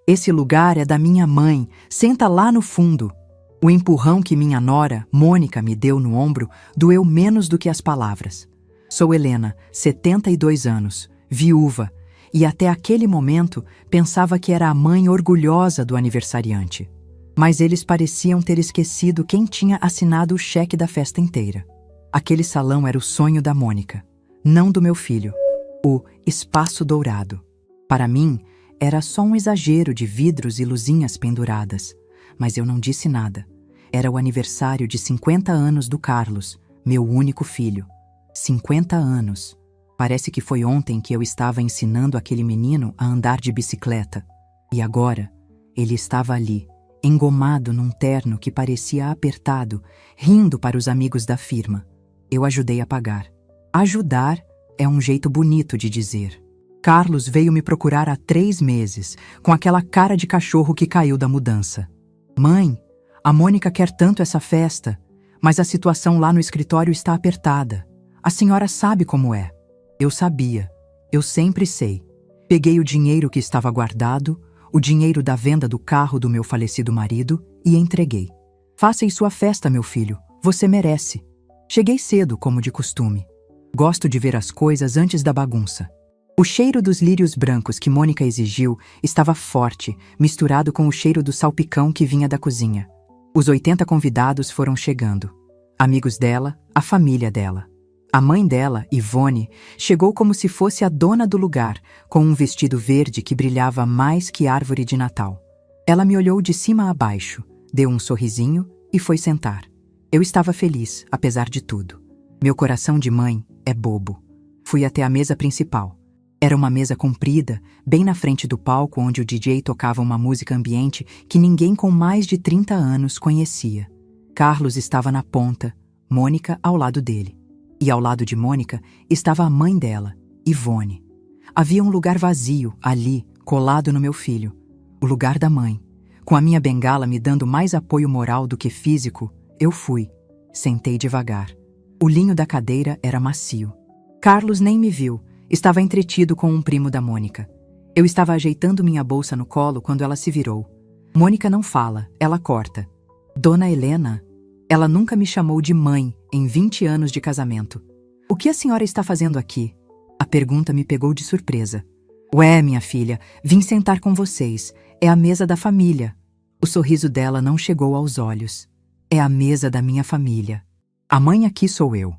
Esse lugar é da minha mãe, senta lá no fundo. O empurrão que minha nora, Mônica, me deu no ombro doeu menos do que as palavras. Sou Helena, 72 anos, viúva, e até aquele momento pensava que era a mãe orgulhosa do aniversariante. Mas eles pareciam ter esquecido quem tinha assinado o cheque da festa inteira. Aquele salão era o sonho da Mônica, não do meu filho, o Espaço Dourado. Para mim, era só um exagero de vidros e luzinhas penduradas, mas eu não disse nada. Era o aniversário de 50 anos do Carlos, meu único filho. 50 anos. Parece que foi ontem que eu estava ensinando aquele menino a andar de bicicleta. E agora, ele estava ali, engomado num terno que parecia apertado, rindo para os amigos da firma. Eu ajudei a pagar. Ajudar é um jeito bonito de dizer. Carlos veio me procurar há 3 meses, com aquela cara de cachorro que caiu da mudança. Mãe, a Mônica quer tanto essa festa, mas a situação lá no escritório está apertada. A senhora sabe como é. Eu sabia. Eu sempre sei. Peguei o dinheiro que estava guardado, o dinheiro da venda do carro do meu falecido marido e entreguei. Faça aí sua festa, meu filho. Você merece. Cheguei cedo, como de costume. Gosto de ver as coisas antes da bagunça. O cheiro dos lírios brancos que Mônica exigiu estava forte, misturado com o cheiro do salpicão que vinha da cozinha. Os 80 convidados foram chegando. Amigos dela, a família dela. A mãe dela, Ivone, chegou como se fosse a dona do lugar, com um vestido verde que brilhava mais que árvore de Natal. Ela me olhou de cima a baixo, deu um sorrisinho e foi sentar. Eu estava feliz, apesar de tudo. Meu coração de mãe é bobo. Fui até a mesa principal. Era uma mesa comprida, bem na frente do palco onde o DJ tocava uma música ambiente que ninguém com mais de 30 anos conhecia. Carlos estava na ponta, Mônica ao lado dele. E ao lado de Mônica estava a mãe dela, Ivone. Havia um lugar vazio, ali, colado no meu filho. O lugar da mãe. Com a minha bengala me dando mais apoio moral do que físico, eu fui. Sentei devagar. O linho da cadeira era macio. Carlos nem me viu. Estava entretido com um primo da Mônica. Eu estava ajeitando minha bolsa no colo quando ela se virou. Mônica não fala, ela corta. Dona Helena? Ela nunca me chamou de mãe em 20 anos de casamento. O que a senhora está fazendo aqui? A pergunta me pegou de surpresa. Ué, minha filha, vim sentar com vocês. É a mesa da família. O sorriso dela não chegou aos olhos. É a mesa da minha família. A mãe aqui sou eu.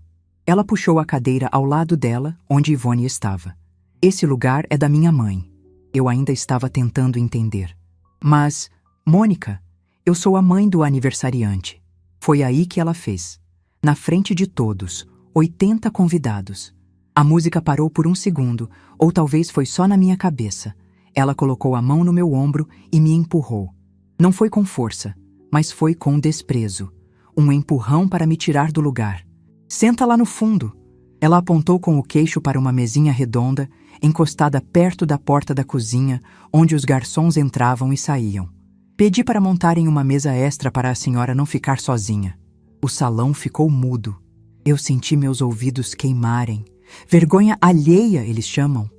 Ela puxou a cadeira ao lado dela, onde Ivone estava. Esse lugar é da minha mãe. Eu ainda estava tentando entender. Mas, Mônica, eu sou a mãe do aniversariante. Foi aí que ela fez. Na frente de todos, 80 convidados. A música parou por um segundo, ou talvez foi só na minha cabeça. Ela colocou a mão no meu ombro e me empurrou. Não foi com força, mas foi com desprezo. Um empurrão para me tirar do lugar. Senta lá no fundo. Ela apontou com o queixo para uma mesinha redonda, encostada perto da porta da cozinha, onde os garçons entravam e saíam. Pedi para montarem uma mesa extra para a senhora não ficar sozinha. O salão ficou mudo. Eu senti meus ouvidos queimarem. Vergonha alheia, eles chamam.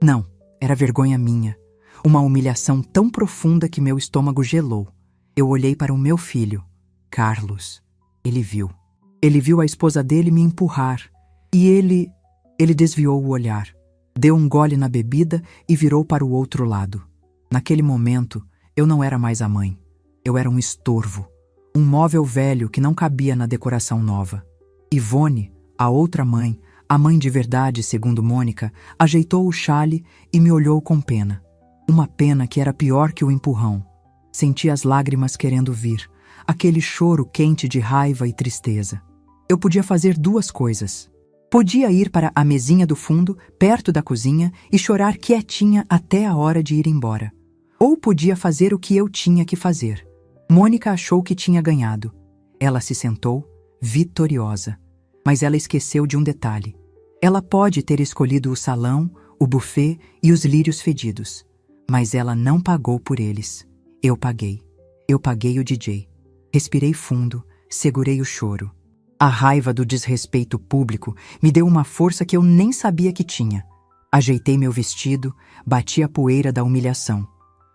Não, era vergonha minha. Uma humilhação tão profunda que meu estômago gelou. Eu olhei para o meu filho, Carlos. Ele viu. Ele viu a esposa dele me empurrar. E ele desviou o olhar. Deu um gole na bebida e virou para o outro lado. Naquele momento, eu não era mais a mãe. Eu era um estorvo. Um móvel velho que não cabia na decoração nova. Ivone, a outra mãe, a mãe de verdade, segundo Mônica, ajeitou o chale e me olhou com pena. Uma pena que era pior que o empurrão. Senti as lágrimas querendo vir. Aquele choro quente de raiva e tristeza. Eu podia fazer 2 coisas. Podia ir para a mesinha do fundo, perto da cozinha, e chorar quietinha até a hora de ir embora. Ou podia fazer o que eu tinha que fazer. Mônica achou que tinha ganhado. Ela se sentou, vitoriosa. Mas ela esqueceu de um detalhe. Ela pode ter escolhido o salão, o buffet e os lírios fedidos. Mas ela não pagou por eles. Eu paguei. Eu paguei o DJ. Respirei fundo, segurei o choro. A raiva do desrespeito público me deu uma força que eu nem sabia que tinha. Ajeitei meu vestido, bati a poeira da humilhação.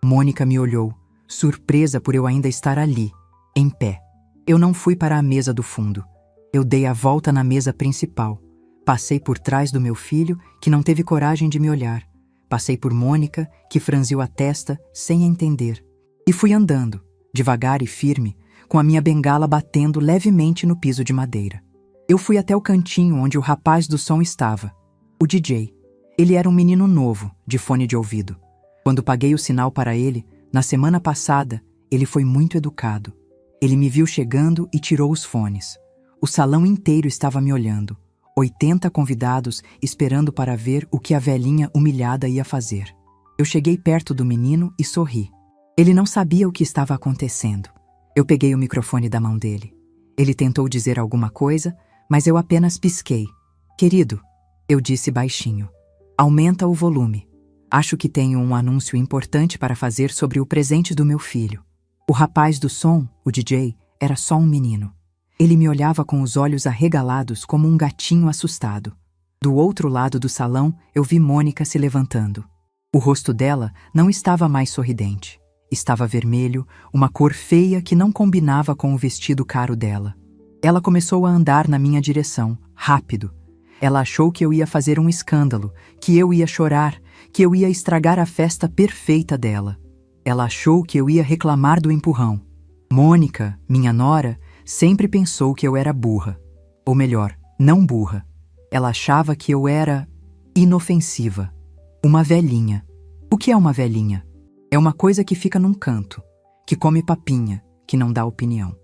Mônica me olhou, surpresa por eu ainda estar ali, em pé. Eu não fui para a mesa do fundo. Eu dei a volta na mesa principal. Passei por trás do meu filho, que não teve coragem de me olhar. Passei por Mônica, que franziu a testa, sem entender. E fui andando, devagar e firme, com a minha bengala batendo levemente no piso de madeira. Eu fui até o cantinho onde o rapaz do som estava, o DJ. Ele era um menino novo, de fone de ouvido. Quando paguei o sinal para ele, na semana passada, ele foi muito educado. Ele me viu chegando e tirou os fones. O salão inteiro estava me olhando. 80 convidados esperando para ver o que a velhinha humilhada ia fazer. Eu cheguei perto do menino e sorri. Ele não sabia o que estava acontecendo. Eu peguei o microfone da mão dele. Ele tentou dizer alguma coisa, mas eu apenas pisquei. Querido, eu disse baixinho, aumenta o volume. Acho que tenho um anúncio importante para fazer sobre o presente do meu filho. O rapaz do som, o DJ, era só um menino. Ele me olhava com os olhos arregalados como um gatinho assustado. Do outro lado do salão, eu vi Mônica se levantando. O rosto dela não estava mais sorridente. Estava vermelho, uma cor feia que não combinava com o vestido caro dela. Ela começou a andar na minha direção, rápido. Ela achou que eu ia fazer um escândalo, que eu ia chorar, que eu ia estragar a festa perfeita dela. Ela achou que eu ia reclamar do empurrão. Mônica, minha nora, sempre pensou que eu era burra. Ou melhor, não burra. Ela achava que eu era inofensiva. Uma velhinha. O que é uma velhinha? É uma coisa que fica num canto, que come papinha, que não dá opinião.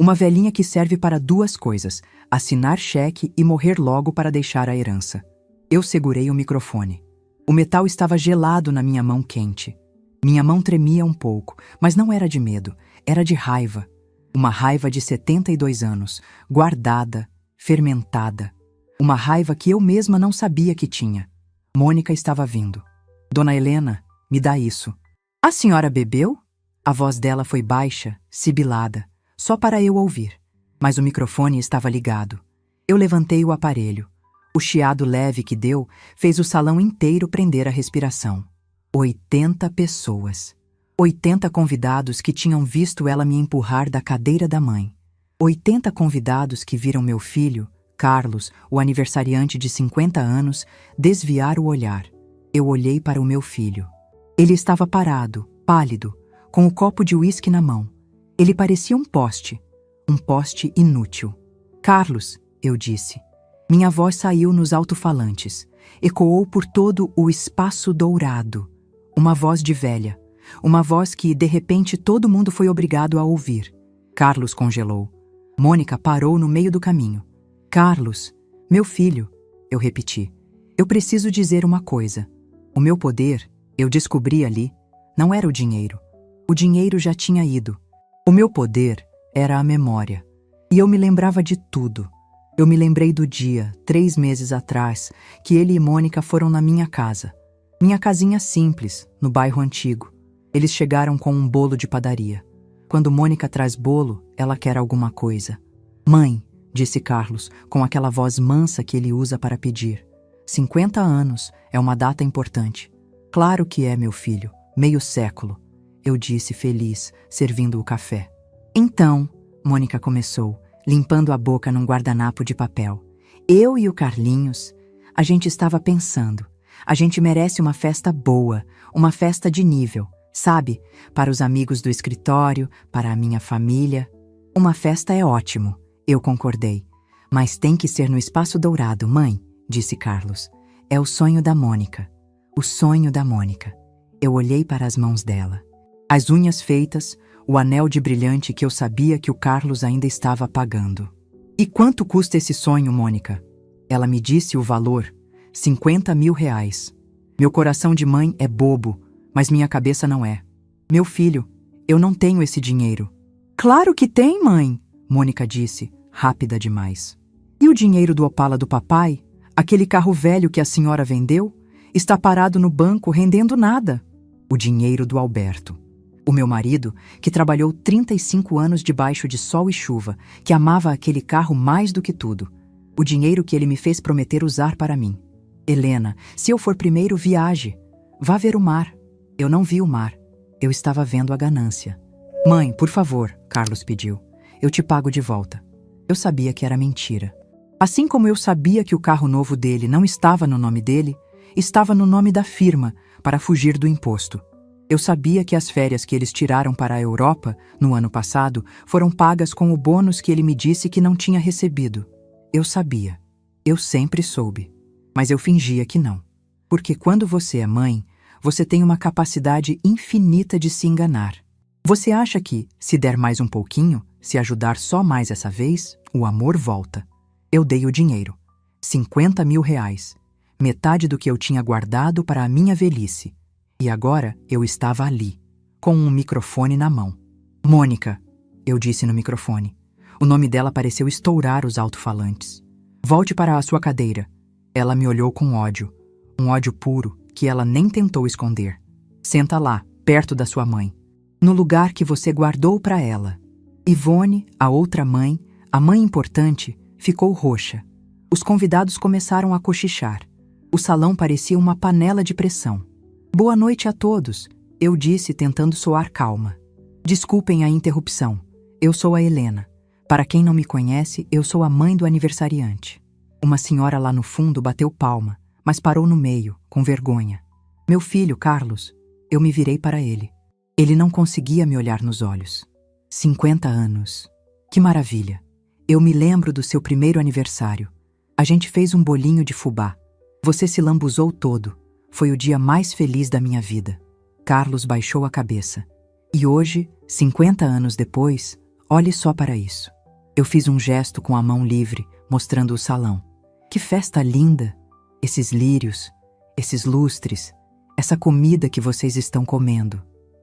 Uma velhinha que serve para duas coisas, assinar cheque e morrer logo para deixar a herança. Eu segurei o microfone. O metal estava gelado na minha mão quente. Minha mão tremia um pouco, mas não era de medo, era de raiva. Uma raiva de 72 anos, guardada, fermentada. Uma raiva que eu mesma não sabia que tinha. Mônica estava vindo. Dona Helena, me dá isso. A senhora bebeu? A voz dela foi baixa, sibilada, só para eu ouvir. Mas o microfone estava ligado. Eu levantei o aparelho. O chiado leve que deu fez o salão inteiro prender a respiração. 80 pessoas. 80 convidados que tinham visto ela me empurrar da cadeira da mãe. 80 convidados que viram meu filho, Carlos, o aniversariante de 50 anos, desviar o olhar. Eu olhei para o meu filho. Ele estava parado, pálido, com o copo de uísque na mão. Ele parecia um poste inútil. Carlos, eu disse. Minha voz saiu nos alto-falantes. Ecoou por todo o espaço dourado. Uma voz de velha. Uma voz que, de repente, todo mundo foi obrigado a ouvir. Carlos congelou. Mônica parou no meio do caminho. Carlos, meu filho, eu repeti. Eu preciso dizer uma coisa. O meu poder, eu descobri ali, não era o dinheiro. O dinheiro já tinha ido. O meu poder era a memória. E eu me lembrava de tudo. Eu me lembrei do dia, 3 meses atrás, que ele e Mônica foram na minha casa. Minha casinha simples, no bairro antigo. Eles chegaram com um bolo de padaria. Quando Mônica traz bolo, ela quer alguma coisa. Mãe, disse Carlos, com aquela voz mansa que ele usa para pedir. 50 anos é uma data importante. Claro que é, meu filho, meio século. Eu disse feliz, servindo o café. Então, Mônica começou, limpando a boca num guardanapo de papel. Eu e o Carlinhos, a gente estava pensando. A gente merece uma festa boa, uma festa de nível, sabe? Para os amigos do escritório, para a minha família. Uma festa é ótimo, eu concordei. Mas tem que ser no Espaço Dourado, mãe, disse Carlos. É o sonho da Mônica. O sonho da Mônica. Eu olhei para as mãos dela. As unhas feitas, o anel de brilhante que eu sabia que o Carlos ainda estava pagando. E quanto custa esse sonho, Mônica? Ela me disse o valor. 50 mil reais. Meu coração de mãe é bobo, mas minha cabeça não é. Meu filho, eu não tenho esse dinheiro. Claro que tem, mãe, Mônica disse, rápida demais. E o dinheiro do Opala do papai, aquele carro velho que a senhora vendeu, está parado no banco rendendo nada. O dinheiro do Alberto. O meu marido, que trabalhou 35 anos debaixo de sol e chuva, que amava aquele carro mais do que tudo. O dinheiro que ele me fez prometer usar para mim. Helena, se eu for primeiro, viaje. Vá ver o mar. Eu não vi o mar. Eu estava vendo a ganância. Mãe, por favor, Carlos pediu. Eu te pago de volta. Eu sabia que era mentira. Assim como eu sabia que o carro novo dele não estava no nome dele, estava no nome da firma, para fugir do imposto. Eu sabia que as férias que eles tiraram para a Europa, no ano passado, foram pagas com o bônus que ele me disse que não tinha recebido. Eu sabia. Eu sempre soube. Mas eu fingia que não. Porque quando você é mãe, você tem uma capacidade infinita de se enganar. Você acha que, se der mais um pouquinho, se ajudar só mais essa vez, o amor volta. Eu dei o dinheiro. 50 mil reais. Metade do que eu tinha guardado para a minha velhice. E agora eu estava ali, com um microfone na mão. Mônica, eu disse no microfone. O nome dela pareceu estourar os alto-falantes. Volte para a sua cadeira. Ela me olhou com ódio. Um ódio puro que ela nem tentou esconder. Senta lá, perto da sua mãe. No lugar que você guardou para ela. Ivone, a outra mãe, a mãe importante, ficou roxa. Os convidados começaram a cochichar. O salão parecia uma panela de pressão. Boa noite a todos, eu disse tentando soar calma. Desculpem a interrupção. Eu sou a Helena. Para quem não me conhece, eu sou a mãe do aniversariante. Uma senhora lá no fundo bateu palma, mas parou no meio, com vergonha. Meu filho, Carlos. Eu me virei para ele. Ele não conseguia me olhar nos olhos. 50 anos. Que maravilha. Eu me lembro do seu primeiro aniversário. A gente fez um bolinho de fubá. Você se lambuzou todo. Foi o dia mais feliz da minha vida. Carlos baixou a cabeça. E hoje, 50 anos depois, olhe só para isso. Eu fiz um gesto com a mão livre, mostrando o salão. Que festa linda! Esses lírios, esses lustres, essa comida que vocês estão comendo.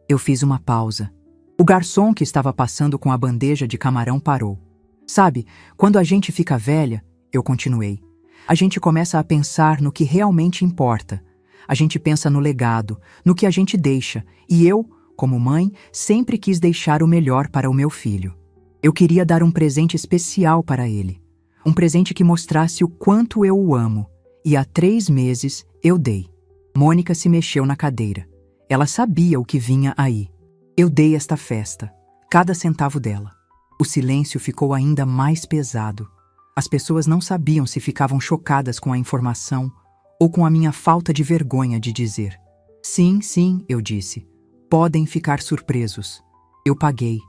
Eu fiz uma pausa. O garçom que estava passando com a bandeja de camarão parou. Sabe, quando a gente fica velha, eu continuei, a gente começa a pensar no que realmente importa. A gente pensa no legado, no que a gente deixa, e eu, como mãe, sempre quis deixar o melhor para o meu filho. Eu queria dar um presente especial para ele. Um presente que mostrasse o quanto eu o amo. E há 3 meses eu dei. Mônica se mexeu na cadeira. Ela sabia o que vinha aí. Eu dei esta festa, cada centavo dela. O silêncio ficou ainda mais pesado. As pessoas não sabiam se ficavam chocadas com a informação ou com a minha falta de vergonha de dizer. Sim, sim, eu disse. Podem ficar surpresos. Eu paguei.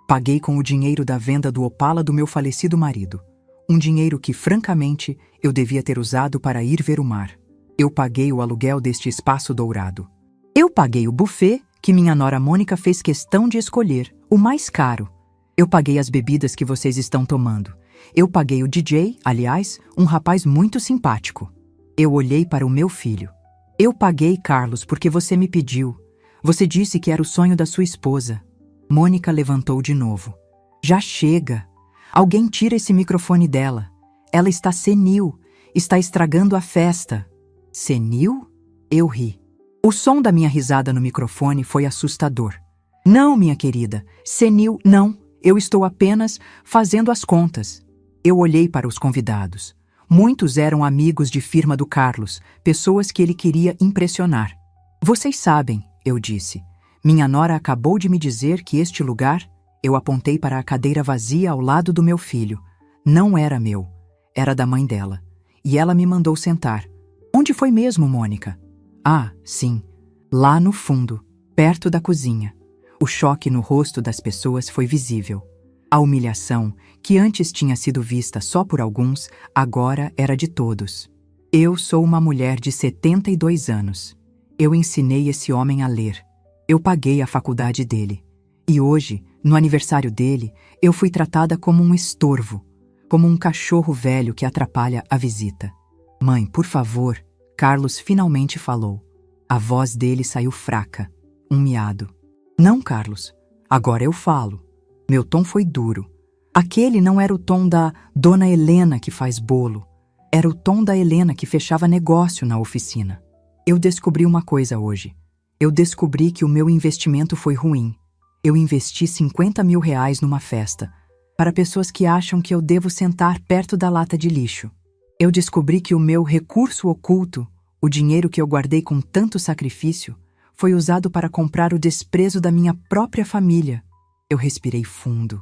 Paguei com o dinheiro da venda do Opala do meu falecido marido. Um dinheiro que, francamente, eu devia ter usado para ir ver o mar. Eu paguei o aluguel deste espaço dourado. Eu paguei o buffet que minha nora Mônica fez questão de escolher, o mais caro. Eu paguei as bebidas que vocês estão tomando. Eu paguei o DJ, aliás, um rapaz muito simpático. Eu olhei para o meu filho. Eu paguei, Carlos, porque você me pediu. Você disse que era o sonho da sua esposa. Mônica levantou de novo. Já chega. Alguém tira esse microfone dela. Ela está senil. Está estragando a festa. Senil? Eu ri. O som da minha risada no microfone foi assustador. Não, minha querida. Senil, não. Eu estou apenas fazendo as contas. Eu olhei para os convidados. Muitos eram amigos de firma do Carlos, pessoas que ele queria impressionar. Vocês sabem, eu disse. Minha nora acabou de me dizer que este lugar, eu apontei para a cadeira vazia ao lado do meu filho, não era meu, era da mãe dela. E ela me mandou sentar. Onde foi mesmo, Mônica? Ah, sim, lá no fundo, perto da cozinha. O choque no rosto das pessoas foi visível. A humilhação, que antes tinha sido vista só por alguns, agora era de todos. Eu sou uma mulher de 72 anos. Eu ensinei esse homem a ler. Eu paguei a faculdade dele. E hoje, no aniversário dele, eu fui tratada como um estorvo, como um cachorro velho que atrapalha a visita. Mãe, por favor, Carlos finalmente falou. A voz dele saiu fraca, um miado. Não, Carlos, agora eu falo. Meu tom foi duro. Aquele não era o tom da Dona Helena que faz bolo. Era o tom da Helena que fechava negócio na oficina. Eu descobri uma coisa hoje. Eu descobri que o meu investimento foi ruim. Eu investi 50 mil reais numa festa, para pessoas que acham que eu devo sentar perto da lata de lixo. Eu descobri que o meu recurso oculto, o dinheiro que eu guardei com tanto sacrifício, Foi usado para comprar o desprezo da minha própria família. Eu respirei fundo.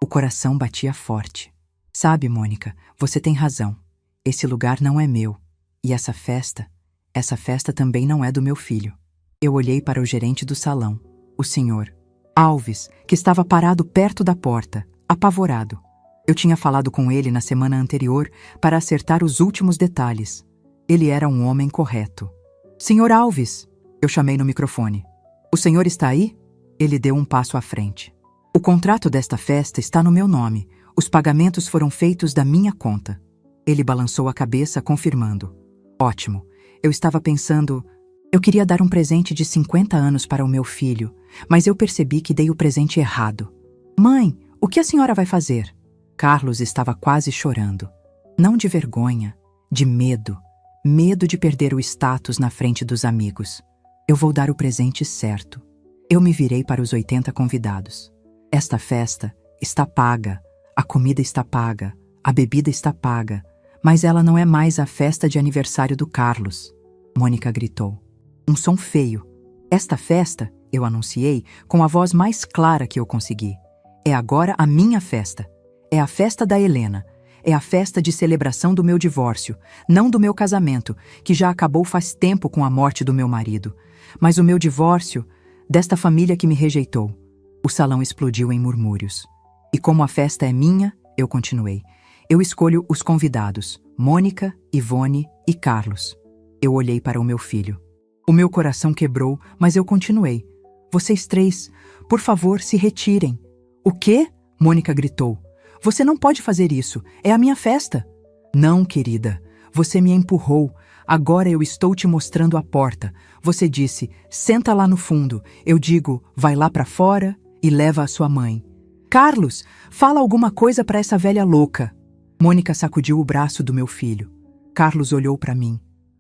O coração batia forte. Sabe, Mônica, você tem razão. Esse lugar não é meu. E essa festa também não é do meu filho. Eu olhei para o gerente do salão, o senhor Alves, que estava parado perto da porta, apavorado. Eu tinha falado com ele na semana anterior para acertar os últimos detalhes. Ele era um homem correto. Senhor Alves, eu chamei no microfone. O senhor está aí? Ele deu um passo à frente. O contrato desta festa está no meu nome. Os pagamentos foram feitos da minha conta. Ele balançou a cabeça, confirmando. Ótimo. Eu estava pensando... Eu queria dar um presente de 50 anos para o meu filho, mas eu percebi que dei o presente errado. Mãe, o que a senhora vai fazer? Carlos estava quase chorando. Não de vergonha, de medo. Medo de perder o status na frente dos amigos. Eu vou dar o presente certo. Eu me virei para os 80 convidados. Esta festa está paga, a comida está paga, a bebida está paga, mas ela não é mais a festa de aniversário do Carlos. Mônica gritou. Um som feio. Esta festa, eu anunciei com a voz mais clara que eu consegui. É agora a minha festa. É a festa da Helena. É a festa de celebração do meu divórcio, não do meu casamento, que já acabou faz tempo com a morte do meu marido, mas o meu divórcio desta família que me rejeitou. O salão explodiu em murmúrios. E como a festa é minha, eu continuei. Eu escolho os convidados, Mônica, Ivone e Carlos. Eu olhei para o meu filho. O meu coração quebrou, mas eu continuei. Vocês três, por favor, se retirem. O quê? Mônica gritou. Você não pode fazer isso. É a minha festa. Não, querida. Você me empurrou. Agora eu estou te mostrando a porta. Você disse, senta lá no fundo. Eu digo, vai lá para fora e leva a sua mãe. Carlos, fala alguma coisa para essa velha louca. Mônica sacudiu o braço do meu filho. Carlos olhou para mim.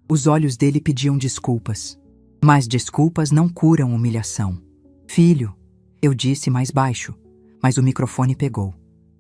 Os olhos dele pediam desculpas. Mas desculpas não curam humilhação. Filho, eu disse mais baixo, mas o microfone pegou.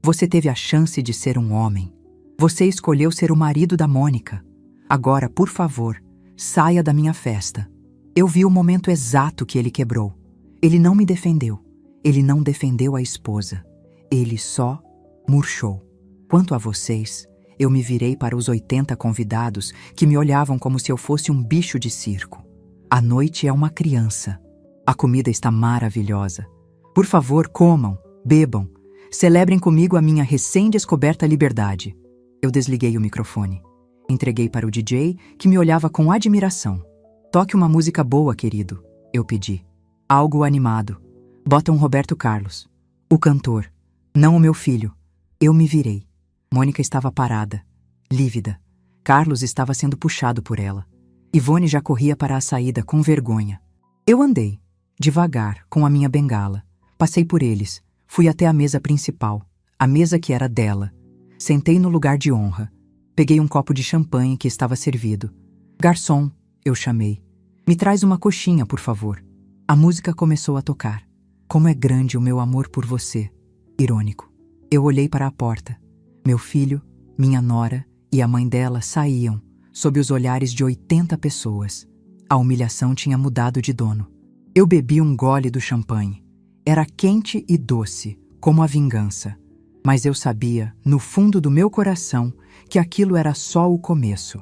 Você teve a chance de ser um homem. Você escolheu ser o marido da Mônica. Agora, por favor, saia da minha festa. Eu vi o momento exato que ele quebrou. Ele não me defendeu. Ele não defendeu a esposa. Ele só murchou. Quanto a vocês, eu me virei para os 80 convidados que me olhavam como se eu fosse um bicho de circo. A noite é uma criança. A comida está maravilhosa. Por favor, comam, bebam. Celebrem comigo a minha recém-descoberta liberdade. Eu desliguei o microfone. Entreguei para o DJ, que me olhava com admiração. Toque uma música boa, querido, eu pedi. Algo animado. Bota um Roberto Carlos. O cantor. Não o meu filho. Eu me virei. Mônica estava parada, lívida. Carlos estava sendo puxado por ela. Ivone já corria para a saída com vergonha. Eu andei, devagar, com a minha bengala. Passei por eles. Fui até a mesa principal, a mesa que era dela. Sentei no lugar de honra. Peguei um copo de champanhe que estava servido. Garçom, eu chamei. Me traz uma coxinha, por favor. A música começou a tocar. Como é grande o meu amor por você. Irônico. Eu olhei para a porta. Meu filho, minha nora e a mãe dela saíam, sob os olhares de 80 pessoas. A humilhação tinha mudado de dono. Eu bebi um gole do champanhe. Era quente e doce, como a vingança. Mas eu sabia, no fundo do meu coração, que aquilo era só o começo.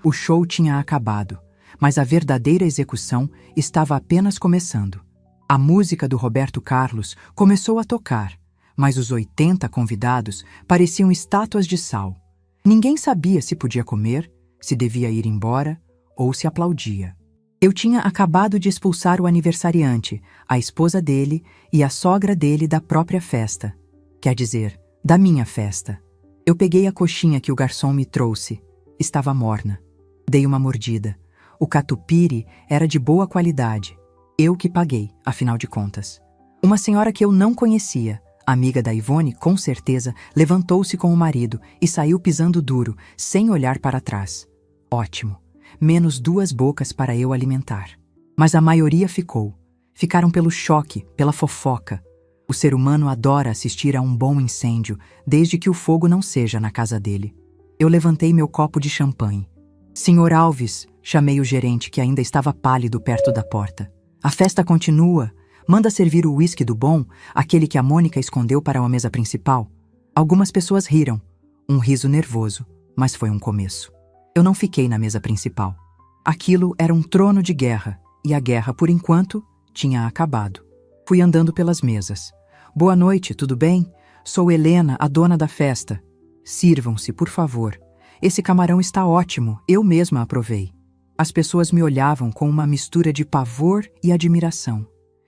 O show tinha acabado, mas a verdadeira execução estava apenas começando. A música do Roberto Carlos começou a tocar, mas os 80 convidados pareciam estátuas de sal. Ninguém sabia se podia comer, se devia ir embora ou se aplaudia. Eu tinha acabado de expulsar o aniversariante, a esposa dele e a sogra dele da própria festa. Quer dizer, da minha festa. Eu peguei a coxinha que o garçom me trouxe. Estava morna. Dei uma mordida. O catupiry era de boa qualidade. Eu que paguei, afinal de contas. Uma senhora que eu não conhecia, amiga da Ivone, com certeza, levantou-se com o marido e saiu pisando duro, sem olhar para trás. Ótimo. Menos 2 bocas para eu alimentar. Mas a maioria ficou. Ficaram pelo choque, pela fofoca. O ser humano adora assistir a um bom incêndio, desde que o fogo não seja na casa dele. Eu levantei meu copo de champanhe. Senhor Alves, chamei o gerente que ainda estava pálido perto da porta. A festa continua. Manda servir o uísque do bom, aquele que a Mônica escondeu para a mesa principal. Algumas pessoas riram. Um riso nervoso, mas foi um começo. Eu não fiquei na mesa principal. Aquilo era um trono de guerra, e a guerra, por enquanto, tinha acabado. Fui andando pelas mesas. Boa noite, tudo bem? Sou Helena, a dona da festa. Sirvam-se, por favor. Esse camarão está ótimo, eu mesma aprovei. As pessoas me olhavam com uma mistura de pavor e admiração.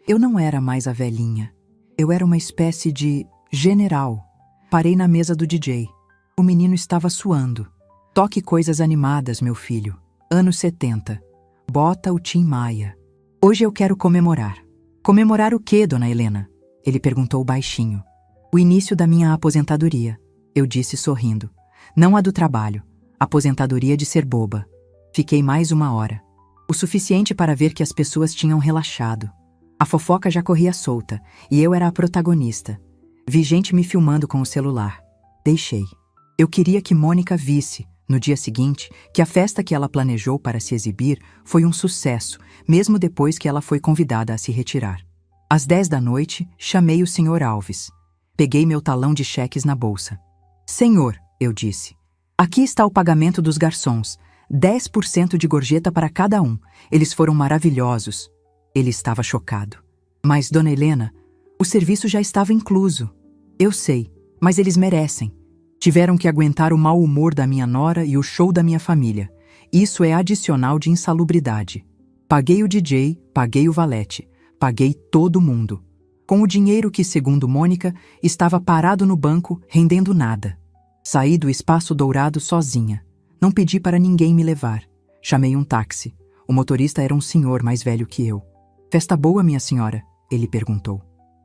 Eu não era mais a velhinha. Eu era uma espécie de general. Parei na mesa do DJ. O menino estava suando. Toque coisas animadas, meu filho. Anos 70. Bota o Tim Maia. Hoje eu quero comemorar. Comemorar o quê, dona Helena? Ele perguntou baixinho. O início da minha aposentadoria. Eu disse sorrindo. Não a do trabalho. Aposentadoria de ser boba. Fiquei mais 1 hora. O suficiente para ver que as pessoas tinham relaxado. A fofoca já corria solta, e eu era a protagonista. Vi gente me filmando com o celular. Deixei. Eu queria que Mônica visse, no dia seguinte, que a festa que ela planejou para se exibir foi um sucesso, mesmo depois que ela foi convidada a se retirar. Às 10 da noite, chamei o Sr. Alves. Peguei meu talão de cheques na bolsa. Senhor, eu disse, aqui está o pagamento dos garçons. 10% de gorjeta para cada um. Eles foram maravilhosos. Ele estava chocado. Mas, dona Helena, o serviço já estava incluso. Eu sei, mas eles merecem. Tiveram que aguentar o mau humor da minha nora e o show da minha família. Isso é adicional de insalubridade. Paguei o DJ, paguei o valete, paguei todo mundo. Com o dinheiro que, segundo Mônica, estava parado no banco, rendendo nada. Saí do Espaço Dourado sozinha. Não pedi para ninguém me levar. Chamei um táxi. O motorista era um senhor mais velho que eu. Festa boa, minha senhora? Ele perguntou.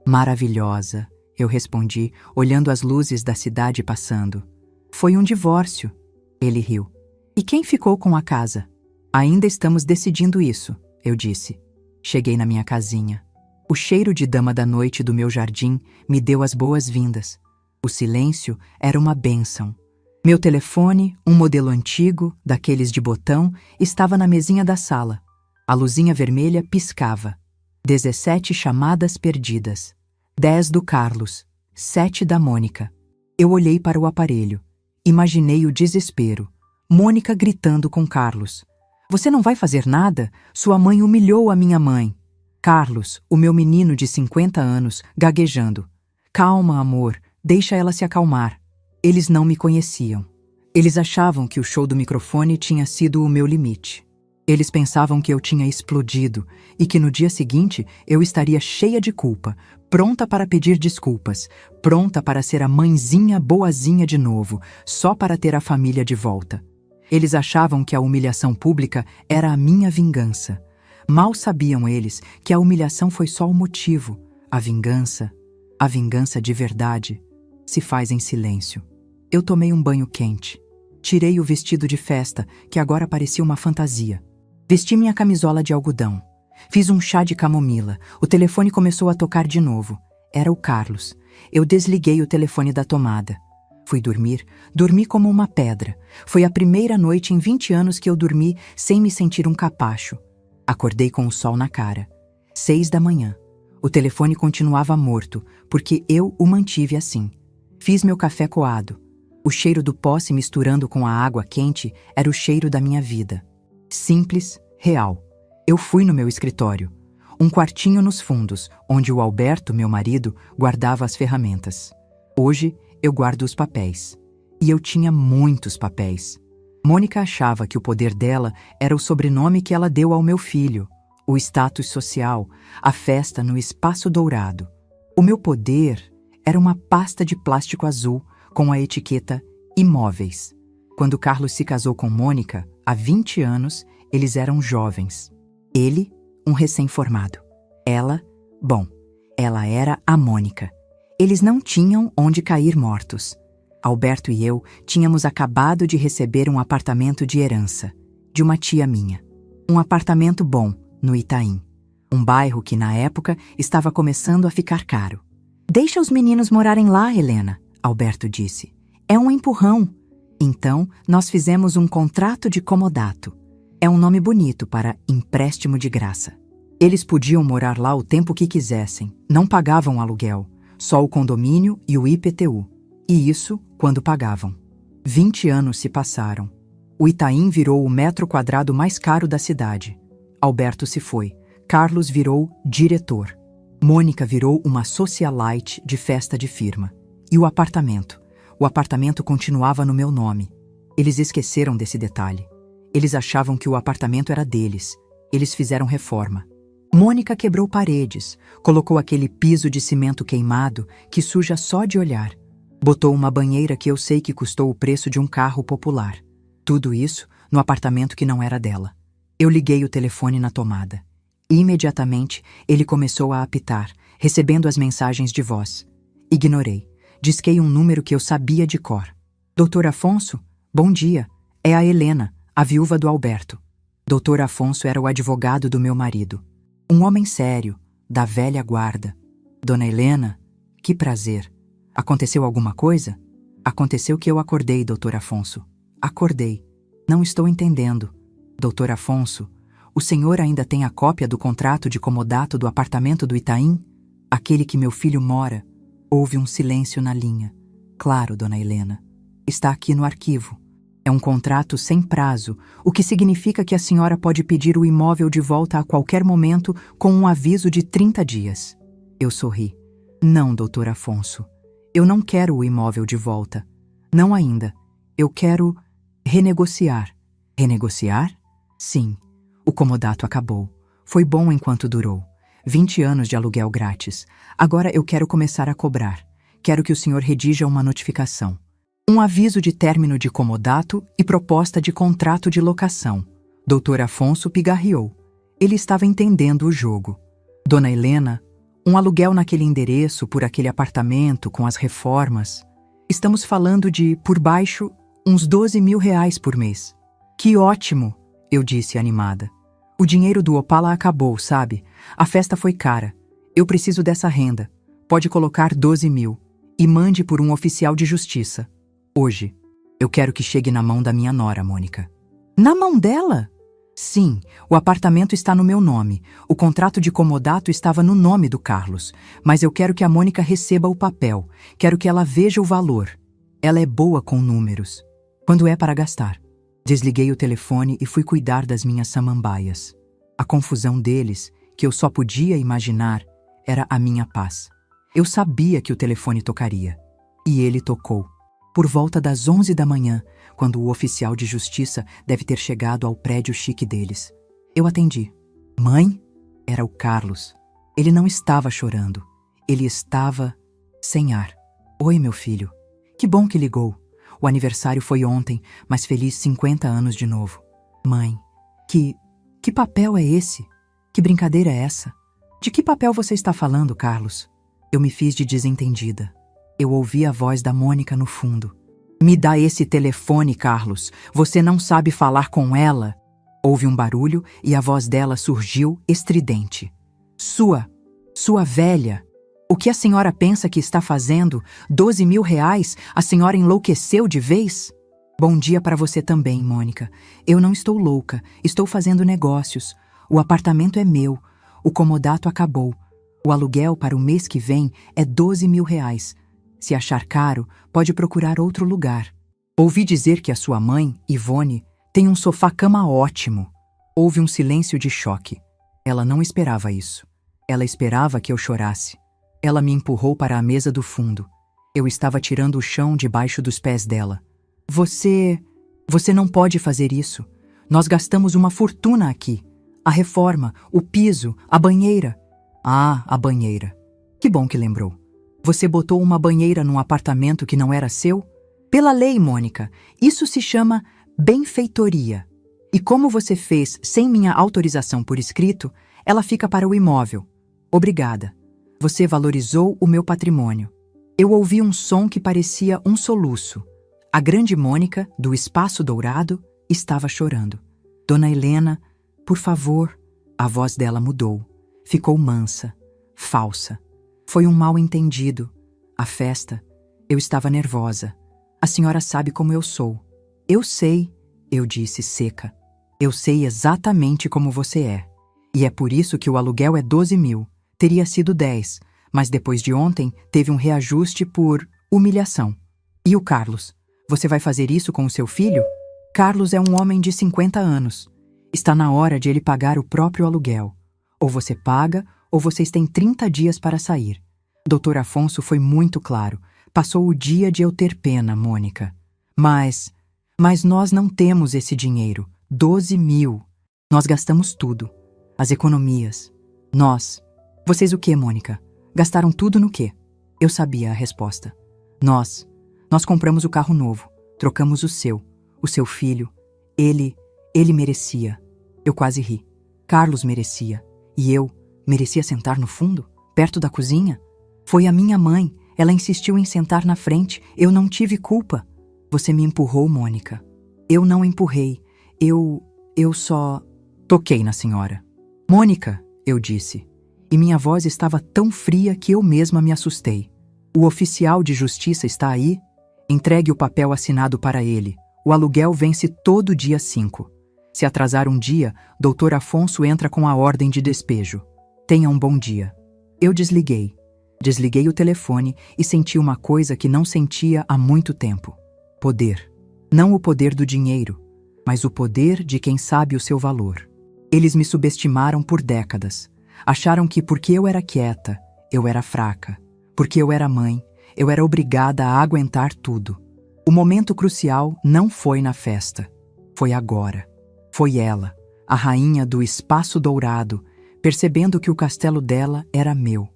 Maravilhosa, eu respondi, olhando as luzes da cidade passando. Foi um divórcio. Ele riu. E quem ficou com a casa? Ainda estamos decidindo isso, eu disse. Cheguei na minha casinha. O cheiro de dama da noite do meu jardim me deu as boas-vindas. O silêncio era uma bênção. Meu telefone, um modelo antigo, daqueles de botão, estava na mesinha da sala. A luzinha vermelha piscava. 17 chamadas perdidas. 10 do Carlos. 7 da Mônica. Eu olhei para o aparelho. Imaginei o desespero. Mônica gritando com Carlos. Você não vai fazer nada? Sua mãe humilhou a minha mãe. Carlos, o meu menino de 50 anos, gaguejando. Calma, amor, deixa ela se acalmar. Eles não me conheciam. Eles achavam que o show do microfone tinha sido o meu limite. Eles pensavam que eu tinha explodido e que no dia seguinte eu estaria cheia de culpa, pronta para pedir desculpas, pronta para ser a mãezinha boazinha de novo, só para ter a família de volta. Eles achavam que a humilhação pública era a minha vingança. Mal sabiam eles que a humilhação foi só o motivo. A vingança de verdade, se faz em silêncio. Eu tomei um banho quente. Tirei o vestido de festa, que agora parecia uma fantasia. Vesti minha camisola de algodão. Fiz um chá de camomila. O telefone começou a tocar de novo. Era o Carlos. Eu desliguei o telefone da tomada. Fui dormir. Dormi como uma pedra. Foi a primeira noite em 20 anos que eu dormi sem me sentir um capacho. Acordei com o sol na cara. 6 da manhã. O telefone continuava morto, porque eu o mantive assim. Fiz meu café coado. O cheiro do pó se misturando com a água quente era o cheiro da minha vida. Simples, real. Eu fui no meu escritório. Um quartinho nos fundos, onde o Alberto, meu marido, guardava as ferramentas. Hoje, eu guardo os papéis. E eu tinha muitos papéis. Mônica achava que o poder dela era o sobrenome que ela deu ao meu filho, o status social, a festa no Espaço Dourado. O meu poder era uma pasta de plástico azul com a etiqueta Imóveis. Quando Carlos se casou com Mônica, há 20 anos, eles eram jovens. Ele, um recém-formado. Ela era a Mônica. Eles não tinham onde cair mortos. Alberto e eu tínhamos acabado de receber um apartamento de herança, de uma tia minha. Um apartamento bom, no Itaim. Um bairro que, na época, estava começando a ficar caro. Deixa os meninos morarem lá, Helena, Alberto disse. É um empurrão. Então, nós fizemos um contrato de comodato. É um nome bonito para empréstimo de graça. Eles podiam morar lá o tempo que quisessem, não pagavam aluguel, só o condomínio e o IPTU. E isso quando pagavam. 20 anos se passaram. O Itaim virou o metro quadrado mais caro da cidade. Alberto se foi. Carlos virou diretor. Mônica virou uma socialite de festa de firma. E o apartamento? O apartamento continuava no meu nome. Eles esqueceram desse detalhe. Eles achavam que o apartamento era deles. Eles fizeram reforma. Mônica quebrou paredes, colocou aquele piso de cimento queimado que suja só de olhar. Botou uma banheira que eu sei que custou o preço de um carro popular. Tudo isso no apartamento que não era dela. Eu liguei o telefone na tomada. Imediatamente, ele começou a apitar, recebendo as mensagens de voz. Ignorei. Disquei um número que eu sabia de cor. Doutor Afonso? Bom dia. É a Helena, a viúva do Alberto. Doutor Afonso era o advogado do meu marido. Um homem sério, da velha guarda. Dona Helena, que prazer. Aconteceu alguma coisa? Aconteceu que eu acordei, doutor Afonso. Acordei. Não estou entendendo. Doutor Afonso, o senhor ainda tem a cópia do contrato de comodato do apartamento do Itaim? Aquele que meu filho mora? Houve um silêncio na linha. Claro, dona Helena. Está aqui no arquivo. É um contrato sem prazo, o que significa que a senhora pode pedir o imóvel de volta a qualquer momento com um aviso de 30 dias. Eu sorri. Não, doutor Afonso. Eu não quero o imóvel de volta. Não ainda. Eu quero renegociar. Renegociar? Sim. O comodato acabou. Foi bom enquanto durou. 20 anos de aluguel grátis. Agora eu quero começar a cobrar. Quero que o senhor redija uma notificação. Um aviso de término de comodato e proposta de contrato de locação. Doutor Afonso pigarreou. Ele estava entendendo o jogo. Dona Helena, um aluguel naquele endereço, por aquele apartamento, com as reformas. Estamos falando de, por baixo, uns 12 mil reais por mês. Que ótimo, eu disse animada. O dinheiro do Opala acabou, sabe? A festa foi cara. Eu preciso dessa renda. Pode colocar 12 mil. E mande por um oficial de justiça. Hoje, eu quero que chegue na mão da minha nora, Mônica. Na mão dela? Sim, o apartamento está no meu nome. O contrato de comodato estava no nome do Carlos. Mas eu quero que a Mônica receba o papel. Quero que ela veja o valor. Ela é boa com números. Quando é para gastar? Desliguei o telefone e fui cuidar das minhas samambaias. A confusão deles, que eu só podia imaginar, era a minha paz. Eu sabia que o telefone tocaria. E ele tocou. Por volta das 11 da manhã, quando o oficial de justiça deve ter chegado ao prédio chique deles. Eu atendi. Mãe? Era o Carlos. Ele não estava chorando. Ele estava sem ar. Oi, meu filho. Que bom que ligou. O aniversário foi ontem, mas feliz 50 anos de novo. Mãe, que papel é esse? Que brincadeira é essa? De que papel você está falando, Carlos? Eu me fiz de desentendida. Eu ouvi a voz da Mônica no fundo. Me dá esse telefone, Carlos. Você não sabe falar com ela? Houve um barulho e a voz dela surgiu estridente. Sua velha. O que a senhora pensa que está fazendo? 12 mil reais? A senhora enlouqueceu de vez? Bom dia para você também, Mônica. Eu não estou louca. Estou fazendo negócios. O apartamento é meu. O comodato acabou. O aluguel para o mês que vem é 12 mil reais. Se achar caro, pode procurar outro lugar. Ouvi dizer que a sua mãe, Ivone, tem um sofá-cama ótimo. Houve um silêncio de choque. Ela não esperava isso. Ela esperava que eu chorasse. Ela me empurrou para a mesa do fundo. Eu estava tirando o chão debaixo dos pés dela. Você não pode fazer isso. Nós gastamos uma fortuna aqui. A reforma, o piso, a banheira. Ah, a banheira. Que bom que lembrou. Você botou uma banheira num apartamento que não era seu? Pela lei, Mônica, isso se chama benfeitoria. E como você fez sem minha autorização por escrito, ela fica para o imóvel. Obrigada. Você valorizou o meu patrimônio. Eu ouvi um som que parecia um soluço. A grande Mônica, do Espaço Dourado, estava chorando. Dona Helena, por favor. A voz dela mudou. Ficou mansa, falsa. Foi um mal-entendido. A festa. Eu estava nervosa. A senhora sabe como eu sou. Eu sei, eu disse seca. Eu sei exatamente como você é. E é por isso que o aluguel é 12 mil. Teria sido 10, mas depois de ontem teve um reajuste por humilhação. E o Carlos? Você vai fazer isso com o seu filho? Carlos é um homem de 50 anos. Está na hora de ele pagar o próprio aluguel. Ou você paga, ou vocês têm 30 dias para sair. Dr. Afonso foi muito claro. Passou o dia de eu ter pena, Mônica. Mas nós não temos esse dinheiro. 12 mil. Nós gastamos tudo. As economias. Nós. Vocês o quê, Mônica? Gastaram tudo no quê? Eu sabia a resposta. Nós compramos o carro novo. Trocamos o seu filho. Ele merecia. Eu quase ri. Carlos merecia. E eu merecia sentar no fundo, perto da cozinha? Foi a minha mãe. Ela insistiu em sentar na frente. Eu não tive culpa. Você me empurrou, Mônica. Eu não empurrei. Eu só toquei na senhora. Mônica, eu disse. E minha voz estava tão fria que eu mesma me assustei. O oficial de justiça está aí? Entregue o papel assinado para ele. O aluguel vence todo dia 5. Se atrasar um dia, Dr. Afonso entra com a ordem de despejo. Tenha um bom dia. Eu desliguei. Desliguei o telefone e senti uma coisa que não sentia há muito tempo. Poder. Não o poder do dinheiro, mas o poder de quem sabe o seu valor. Eles me subestimaram por décadas. Acharam que porque eu era quieta, eu era fraca. Porque eu era mãe, eu era obrigada a aguentar tudo. O momento crucial não foi na festa. Foi agora. Foi ela, a rainha do espaço dourado, percebendo que o castelo dela era meu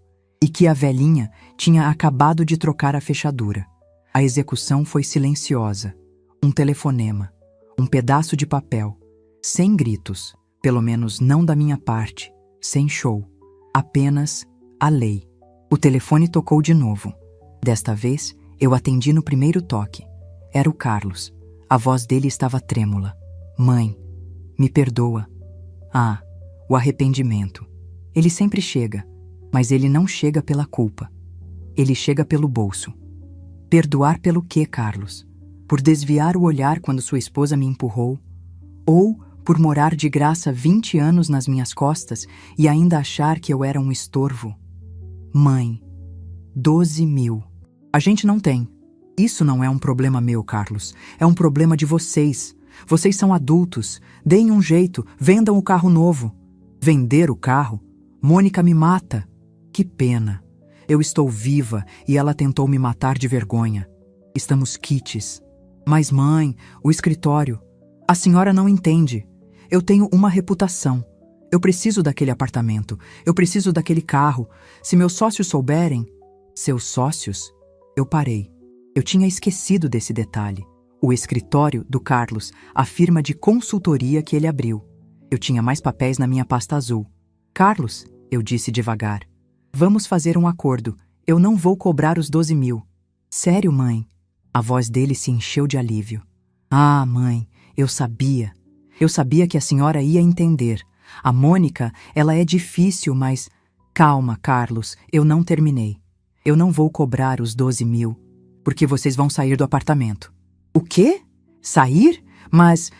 e que a velhinha tinha acabado de trocar a fechadura. A execução foi silenciosa. Um telefonema, um pedaço de papel, sem gritos, pelo menos não da minha parte, sem show, apenas a lei. O telefone tocou de novo. Desta vez, eu atendi no primeiro toque. Era o Carlos. A voz dele estava trêmula. Mãe, me perdoa. Ah, o arrependimento. Ele sempre chega, mas ele não chega pela culpa. Ele chega pelo bolso. Perdoar pelo quê, Carlos? Por desviar o olhar quando sua esposa me empurrou? Ou por morar de graça 20 anos nas minhas costas e ainda achar que eu era um estorvo? Mãe, 12 mil. A gente não tem. Isso não é um problema meu, Carlos. É um problema de vocês. Vocês são adultos. Deem um jeito, vendam o carro novo. Vender o carro? Mônica me mata. Que pena. Eu estou viva e ela tentou me matar de vergonha. Estamos quites. Mas mãe, o escritório. A senhora não entende. Eu tenho uma reputação. Eu preciso daquele apartamento. Eu preciso daquele carro. Se meus sócios souberem... Seus sócios? Eu parei. Eu tinha esquecido desse detalhe. O escritório do Carlos, a firma de consultoria que ele abriu. Eu tinha mais papéis na minha pasta azul. Carlos, eu disse devagar. Vamos fazer um acordo. Eu não vou cobrar os 12 mil. Sério, mãe? A voz dele se encheu de alívio. Ah, mãe, eu sabia. Eu sabia que a senhora ia entender. A Mônica, ela é difícil, mas... Calma, Carlos, eu não terminei. Eu não vou cobrar os 12 mil, porque vocês vão sair do apartamento. O quê? Sair? Mas...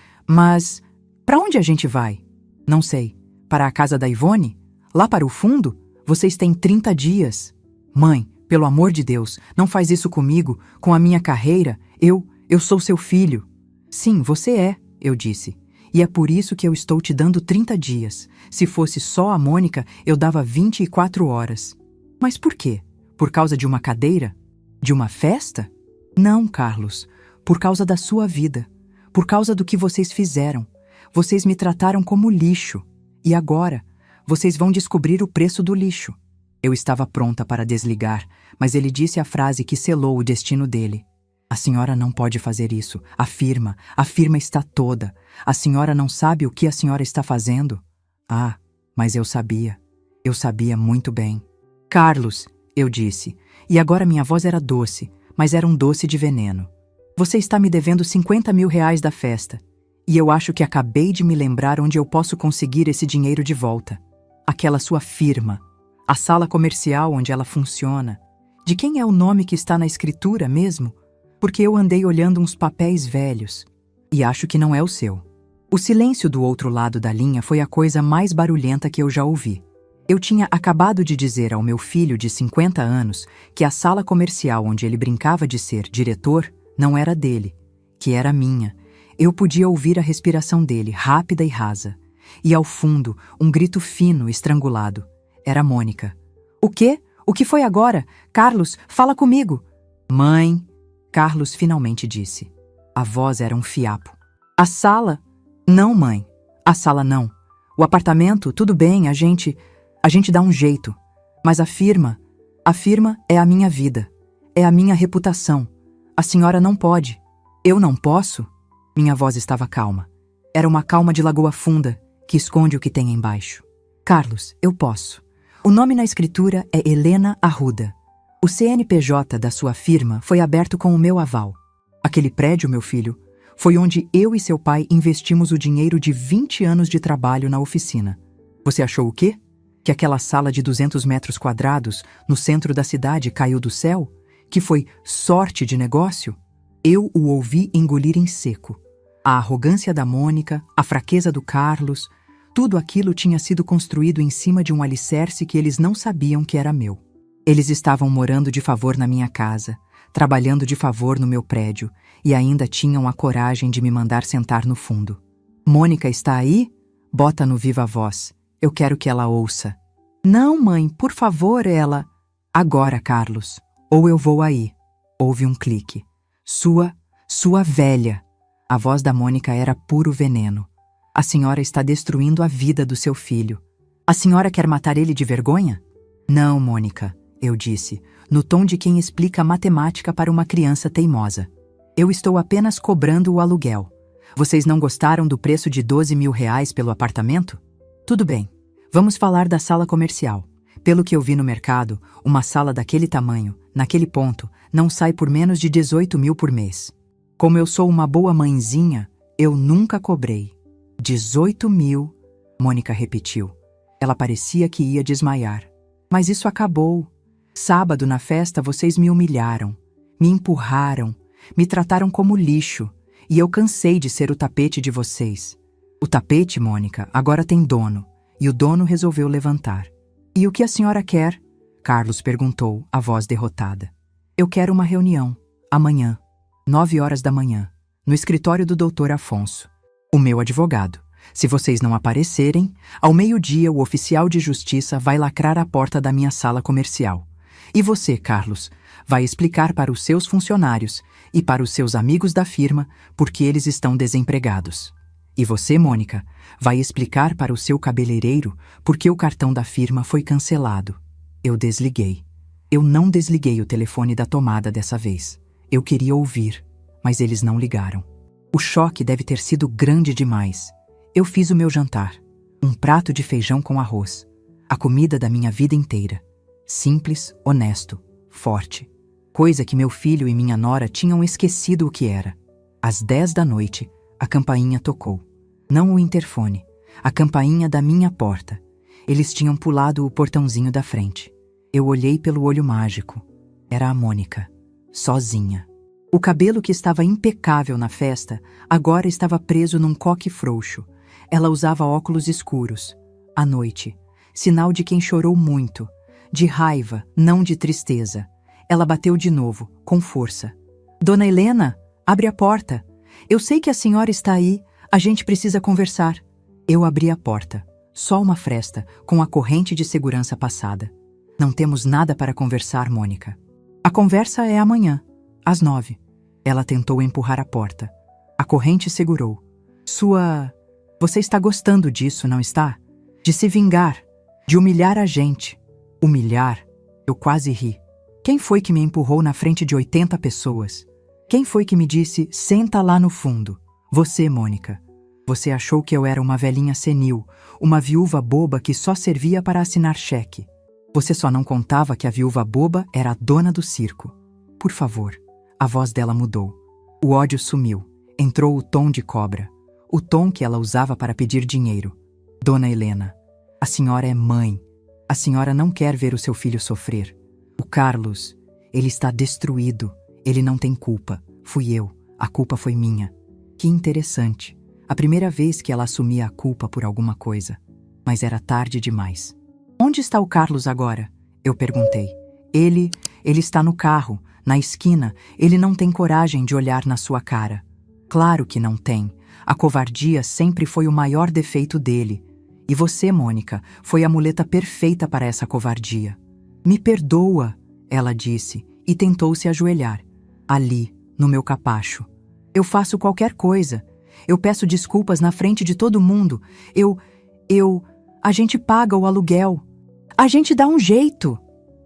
Para onde a gente vai? Não sei. Para a casa da Ivone? Lá para o fundo? Vocês têm 30 dias. Mãe, pelo amor de Deus, não faz isso comigo, com a minha carreira. Eu sou seu filho. Sim, você é, eu disse. E é por isso que eu estou te dando 30 dias. Se fosse só a Mônica, eu dava 24 horas. Mas por quê? Por causa de uma cadeira? De uma festa? Não, Carlos. Por causa da sua vida. Por causa do que vocês fizeram. Vocês me trataram como lixo. E agora, vocês vão descobrir o preço do lixo. Eu estava pronta para desligar, mas ele disse a frase que selou o destino dele. A senhora não pode fazer isso. A firma está toda. A senhora não sabe o que a senhora está fazendo? Ah, mas eu sabia. Eu sabia muito bem. Carlos, eu disse, e agora minha voz era doce, mas era um doce de veneno. Você está me devendo 50 mil reais da festa. E eu acho que acabei de me lembrar onde eu posso conseguir esse dinheiro de volta. Aquela sua firma. A sala comercial onde ela funciona. De quem é o nome que está na escritura mesmo? Porque eu andei olhando uns papéis velhos. E acho que não é o seu. O silêncio do outro lado da linha foi a coisa mais barulhenta que eu já ouvi. Eu tinha acabado de dizer ao meu filho de 50 anos que a sala comercial onde ele brincava de ser diretor não era dele, que era minha. Eu podia ouvir a respiração dele, rápida e rasa. E ao fundo, um grito fino, estrangulado. Era Mônica. "O quê? O que foi agora? Carlos, fala comigo!" "Mãe!" Carlos finalmente disse. A voz era um fiapo. "A sala?" "Não, mãe. A sala não. O apartamento, tudo bem, a gente dá um jeito. Mas a firma é a minha vida. É a minha reputação. A senhora não pode." "Eu não posso?" Minha voz estava calma. Era uma calma de lagoa funda, que esconde o que tem embaixo. "Carlos, eu posso. O nome na escritura é Helena Arruda. O CNPJ da sua firma foi aberto com o meu aval. Aquele prédio, meu filho, foi onde eu e seu pai investimos o dinheiro de 20 anos de trabalho na oficina. Você achou o quê? Que aquela sala de 200 metros quadrados no centro da cidade caiu do céu? Que foi sorte de negócio?" Eu o ouvi engolir em seco. A arrogância da Mônica, a fraqueza do Carlos, tudo aquilo tinha sido construído em cima de um alicerce que eles não sabiam que era meu. Eles estavam morando de favor na minha casa, trabalhando de favor no meu prédio, e ainda tinham a coragem de me mandar sentar no fundo. "Mônica está aí?" Bota no viva voz. Eu quero que ela ouça. "Não, mãe, por favor, ela..." "Agora, Carlos, ou eu vou aí." Houve um clique. Sua velha." A voz da Mônica era puro veneno. "A senhora está destruindo a vida do seu filho. A senhora quer matar ele de vergonha?" "Não, Mônica," eu disse, no tom de quem explica matemática para uma criança teimosa. "Eu estou apenas cobrando o aluguel. Vocês não gostaram do preço de 12 mil reais pelo apartamento? Tudo bem, vamos falar da sala comercial. Pelo que eu vi no mercado, uma sala daquele tamanho, naquele ponto, não sai por menos de 18 mil por mês. Como eu sou uma boa mãezinha, eu nunca cobrei." 18 mil, Mônica repetiu. Ela parecia que ia desmaiar. "Mas isso acabou. Sábado, na festa, vocês me humilharam, me empurraram, me trataram como lixo, e eu cansei de ser o tapete de vocês. O tapete, Mônica, agora tem dono, e o dono resolveu levantar." "E o que a senhora quer?" Carlos perguntou, a voz derrotada. "Eu quero uma reunião, amanhã, 9 horas da manhã, no escritório do Dr. Afonso, o meu advogado. Se vocês não aparecerem, ao meio-dia o oficial de justiça vai lacrar a porta da minha sala comercial. E você, Carlos, vai explicar para os seus funcionários e para os seus amigos da firma por que eles estão desempregados. E você, Mônica, vai explicar para o seu cabeleireiro por que o cartão da firma foi cancelado." Eu desliguei. Eu não desliguei o telefone da tomada dessa vez. Eu queria ouvir, mas eles não ligaram. O choque deve ter sido grande demais. Eu fiz o meu jantar. Um prato de feijão com arroz. A comida da minha vida inteira. Simples, honesto, forte. Coisa que meu filho e minha nora tinham esquecido o que era. Às 10 da noite, a campainha tocou. Não o interfone, a campainha da minha porta. Eles tinham pulado o portãozinho da frente. Eu olhei pelo olho mágico. Era a Mônica, sozinha. O cabelo que estava impecável na festa agora estava preso num coque frouxo. Ela usava óculos escuros. À noite, sinal de quem chorou muito. De raiva, não de tristeza. Ela bateu de novo, com força. "Dona Helena, abre a porta. Eu sei que a senhora está aí. A gente precisa conversar." Eu abri a porta. Só uma fresta, com a corrente de segurança passada. "Não temos nada para conversar, Mônica. A conversa é amanhã, às 9. Ela tentou empurrar a porta. A corrente segurou. Você está gostando disso, não está? De se vingar, de humilhar a gente." "Humilhar?" Eu quase ri. Quem foi que me empurrou na frente de 80 pessoas? Quem foi que me disse, "Senta lá no fundo"? Você, Mônica. Você achou que eu era uma velhinha senil, uma viúva boba que só servia para assinar cheque. Você só não contava que a viúva boba era a dona do circo. Por favor. A voz dela mudou. O ódio sumiu. Entrou o tom de cobra. O tom que ela usava para pedir dinheiro. "Dona Helena, a senhora é mãe. A senhora não quer ver o seu filho sofrer. O Carlos, ele está destruído. Ele não tem culpa. Fui eu. A culpa foi minha." Que interessante. A primeira vez que ela assumia a culpa por alguma coisa. Mas era tarde demais. Onde está o Carlos agora? Eu perguntei. Ele está no carro, na esquina. Ele não tem coragem de olhar na sua cara. Claro que não tem. A covardia sempre foi o maior defeito dele. E você, Mônica, foi a muleta perfeita para essa covardia. Me perdoa, ela disse, e tentou se ajoelhar. Ali, no meu capacho. Eu faço qualquer coisa. Eu peço desculpas na frente de todo mundo. A gente paga o aluguel. A gente dá um jeito.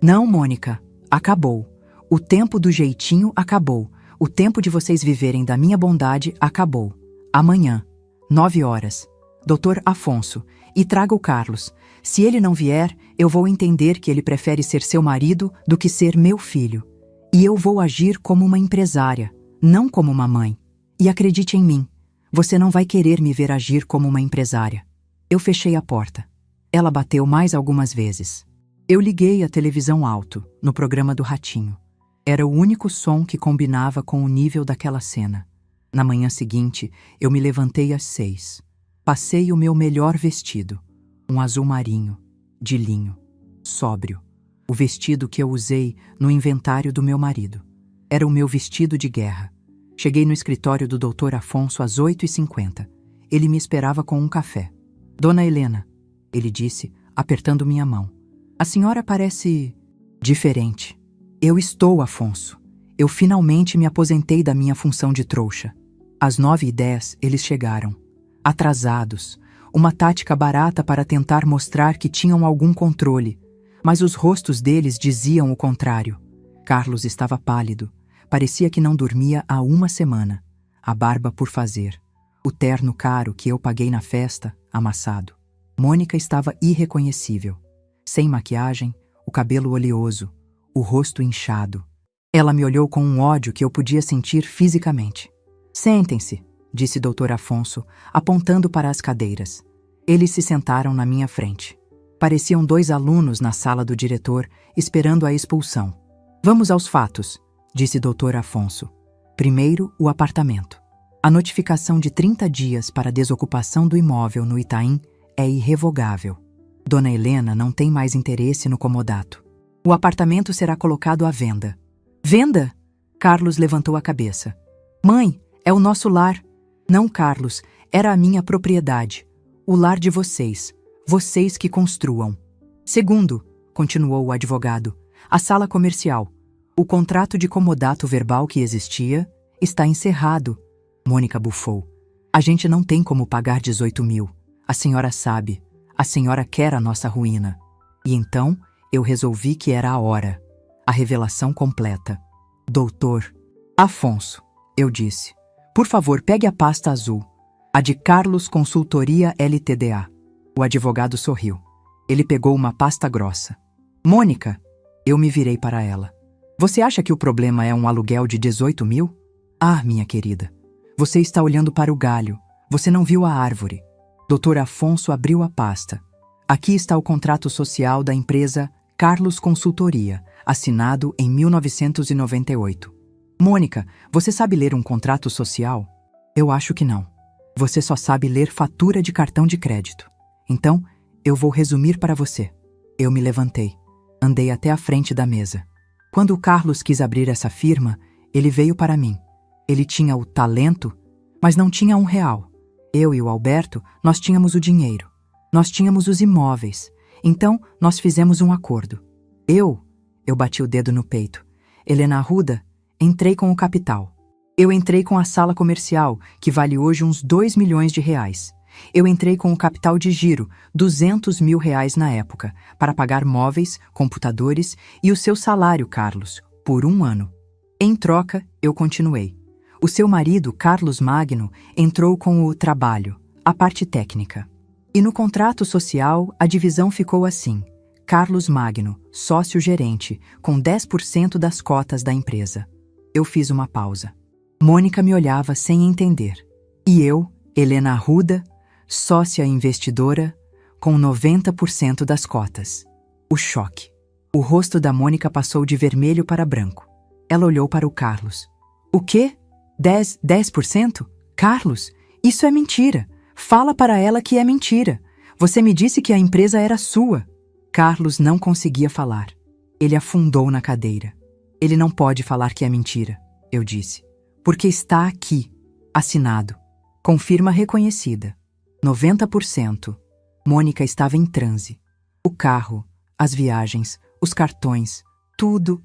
Não, Mônica, acabou. O tempo do jeitinho acabou. O tempo de vocês viverem da minha bondade acabou. Amanhã, 9 horas. Dr. Afonso, e traga o Carlos. Se ele não vier, eu vou entender que ele prefere ser seu marido do que ser meu filho. E eu vou agir como uma empresária, não como uma mãe. E acredite em mim, você não vai querer me ver agir como uma empresária. Eu fechei a porta. Ela bateu mais algumas vezes. Eu liguei a televisão alto, no programa do Ratinho. Era o único som que combinava com o nível daquela cena. Na manhã seguinte, eu me levantei às 6. Passei o meu melhor vestido, um azul marinho, de linho, sóbrio. O vestido que eu usei no inventário do meu marido. Era o meu vestido de guerra. Cheguei no escritório do Dr. Afonso às 8h50. Ele me esperava com um café. Dona Helena, ele disse, apertando minha mão. A senhora parece diferente. Eu estou, Afonso. Eu finalmente me aposentei da minha função de trouxa. Às 9h10 eles chegaram. Atrasados. Uma tática barata para tentar mostrar que tinham algum controle. Mas os rostos deles diziam o contrário. Carlos estava pálido. Parecia que não dormia há uma semana. A barba por fazer. O terno caro que eu paguei na festa, amassado. Mônica estava irreconhecível. Sem maquiagem, o cabelo oleoso, o rosto inchado. Ela me olhou com um ódio que eu podia sentir fisicamente. Sentem-se, disse Dr. Afonso, apontando para as cadeiras. Eles se sentaram na minha frente. Pareciam 2 alunos na sala do diretor, esperando a expulsão. Vamos aos fatos, disse Dr. Afonso. Primeiro, o apartamento. A notificação de 30 dias para desocupação do imóvel no Itaim é irrevogável. Dona Helena não tem mais interesse no comodato. O apartamento será colocado à venda. Venda? Carlos levantou a cabeça. Mãe, é o nosso lar. Não, Carlos, era a minha propriedade. O lar de vocês. Vocês que construam. Segundo, continuou o advogado, a sala comercial. O contrato de comodato verbal que existia está encerrado. Mônica bufou. A gente não tem como pagar 18 mil. A senhora sabe. A senhora quer a nossa ruína. E então, eu resolvi que era a hora. A revelação completa. Doutor Afonso, eu disse. Por favor, pegue a pasta azul. A de Carlos Consultoria Ltda. O advogado sorriu. Ele pegou uma pasta grossa. Mônica, eu me virei para ela. Você acha que o problema é um aluguel de 18 mil? Ah, minha querida. Você está olhando para o galho. Você não viu a árvore. Dr. Afonso abriu a pasta. Aqui está o contrato social da empresa Carlos Consultoria, assinado em 1998. Mônica, você sabe ler um contrato social? Eu acho que não. Você só sabe ler fatura de cartão de crédito. Então, eu vou resumir para você. Eu me levantei. Andei até a frente da mesa. Quando o Carlos quis abrir essa firma, ele veio para mim. Ele tinha o talento, mas não tinha R$1. Eu e o Alberto, nós tínhamos o dinheiro. Nós tínhamos os imóveis. Então, nós fizemos um acordo. Eu bati o dedo no peito. Helena Arruda, entrei com o capital. Eu entrei com a sala comercial, que vale hoje uns 2 milhões de reais. Eu entrei com o capital de giro, 200 mil reais na época, para pagar móveis, computadores e o seu salário, Carlos, por 1 ano. Em troca, eu continuei. O seu marido, Carlos Magno, entrou com o trabalho, a parte técnica. E no contrato social, a divisão ficou assim. Carlos Magno, sócio-gerente, com 10% das cotas da empresa. Eu fiz uma pausa. Mônica me olhava sem entender. E eu, Helena Arruda, sócia investidora, com 90% das cotas. O choque. O rosto da Mônica passou de vermelho para branco. Ela olhou para o Carlos. O quê? 10%? Carlos, Isso é mentira. Fala para ela que é mentira. Você me disse que a empresa era sua. Carlos não conseguia falar. Ele afundou na cadeira. Ele não pode falar que é mentira, eu disse. Porque está aqui, assinado. Com firma reconhecida. 90%. Mônica estava em transe. O carro, as viagens, os cartões, tudo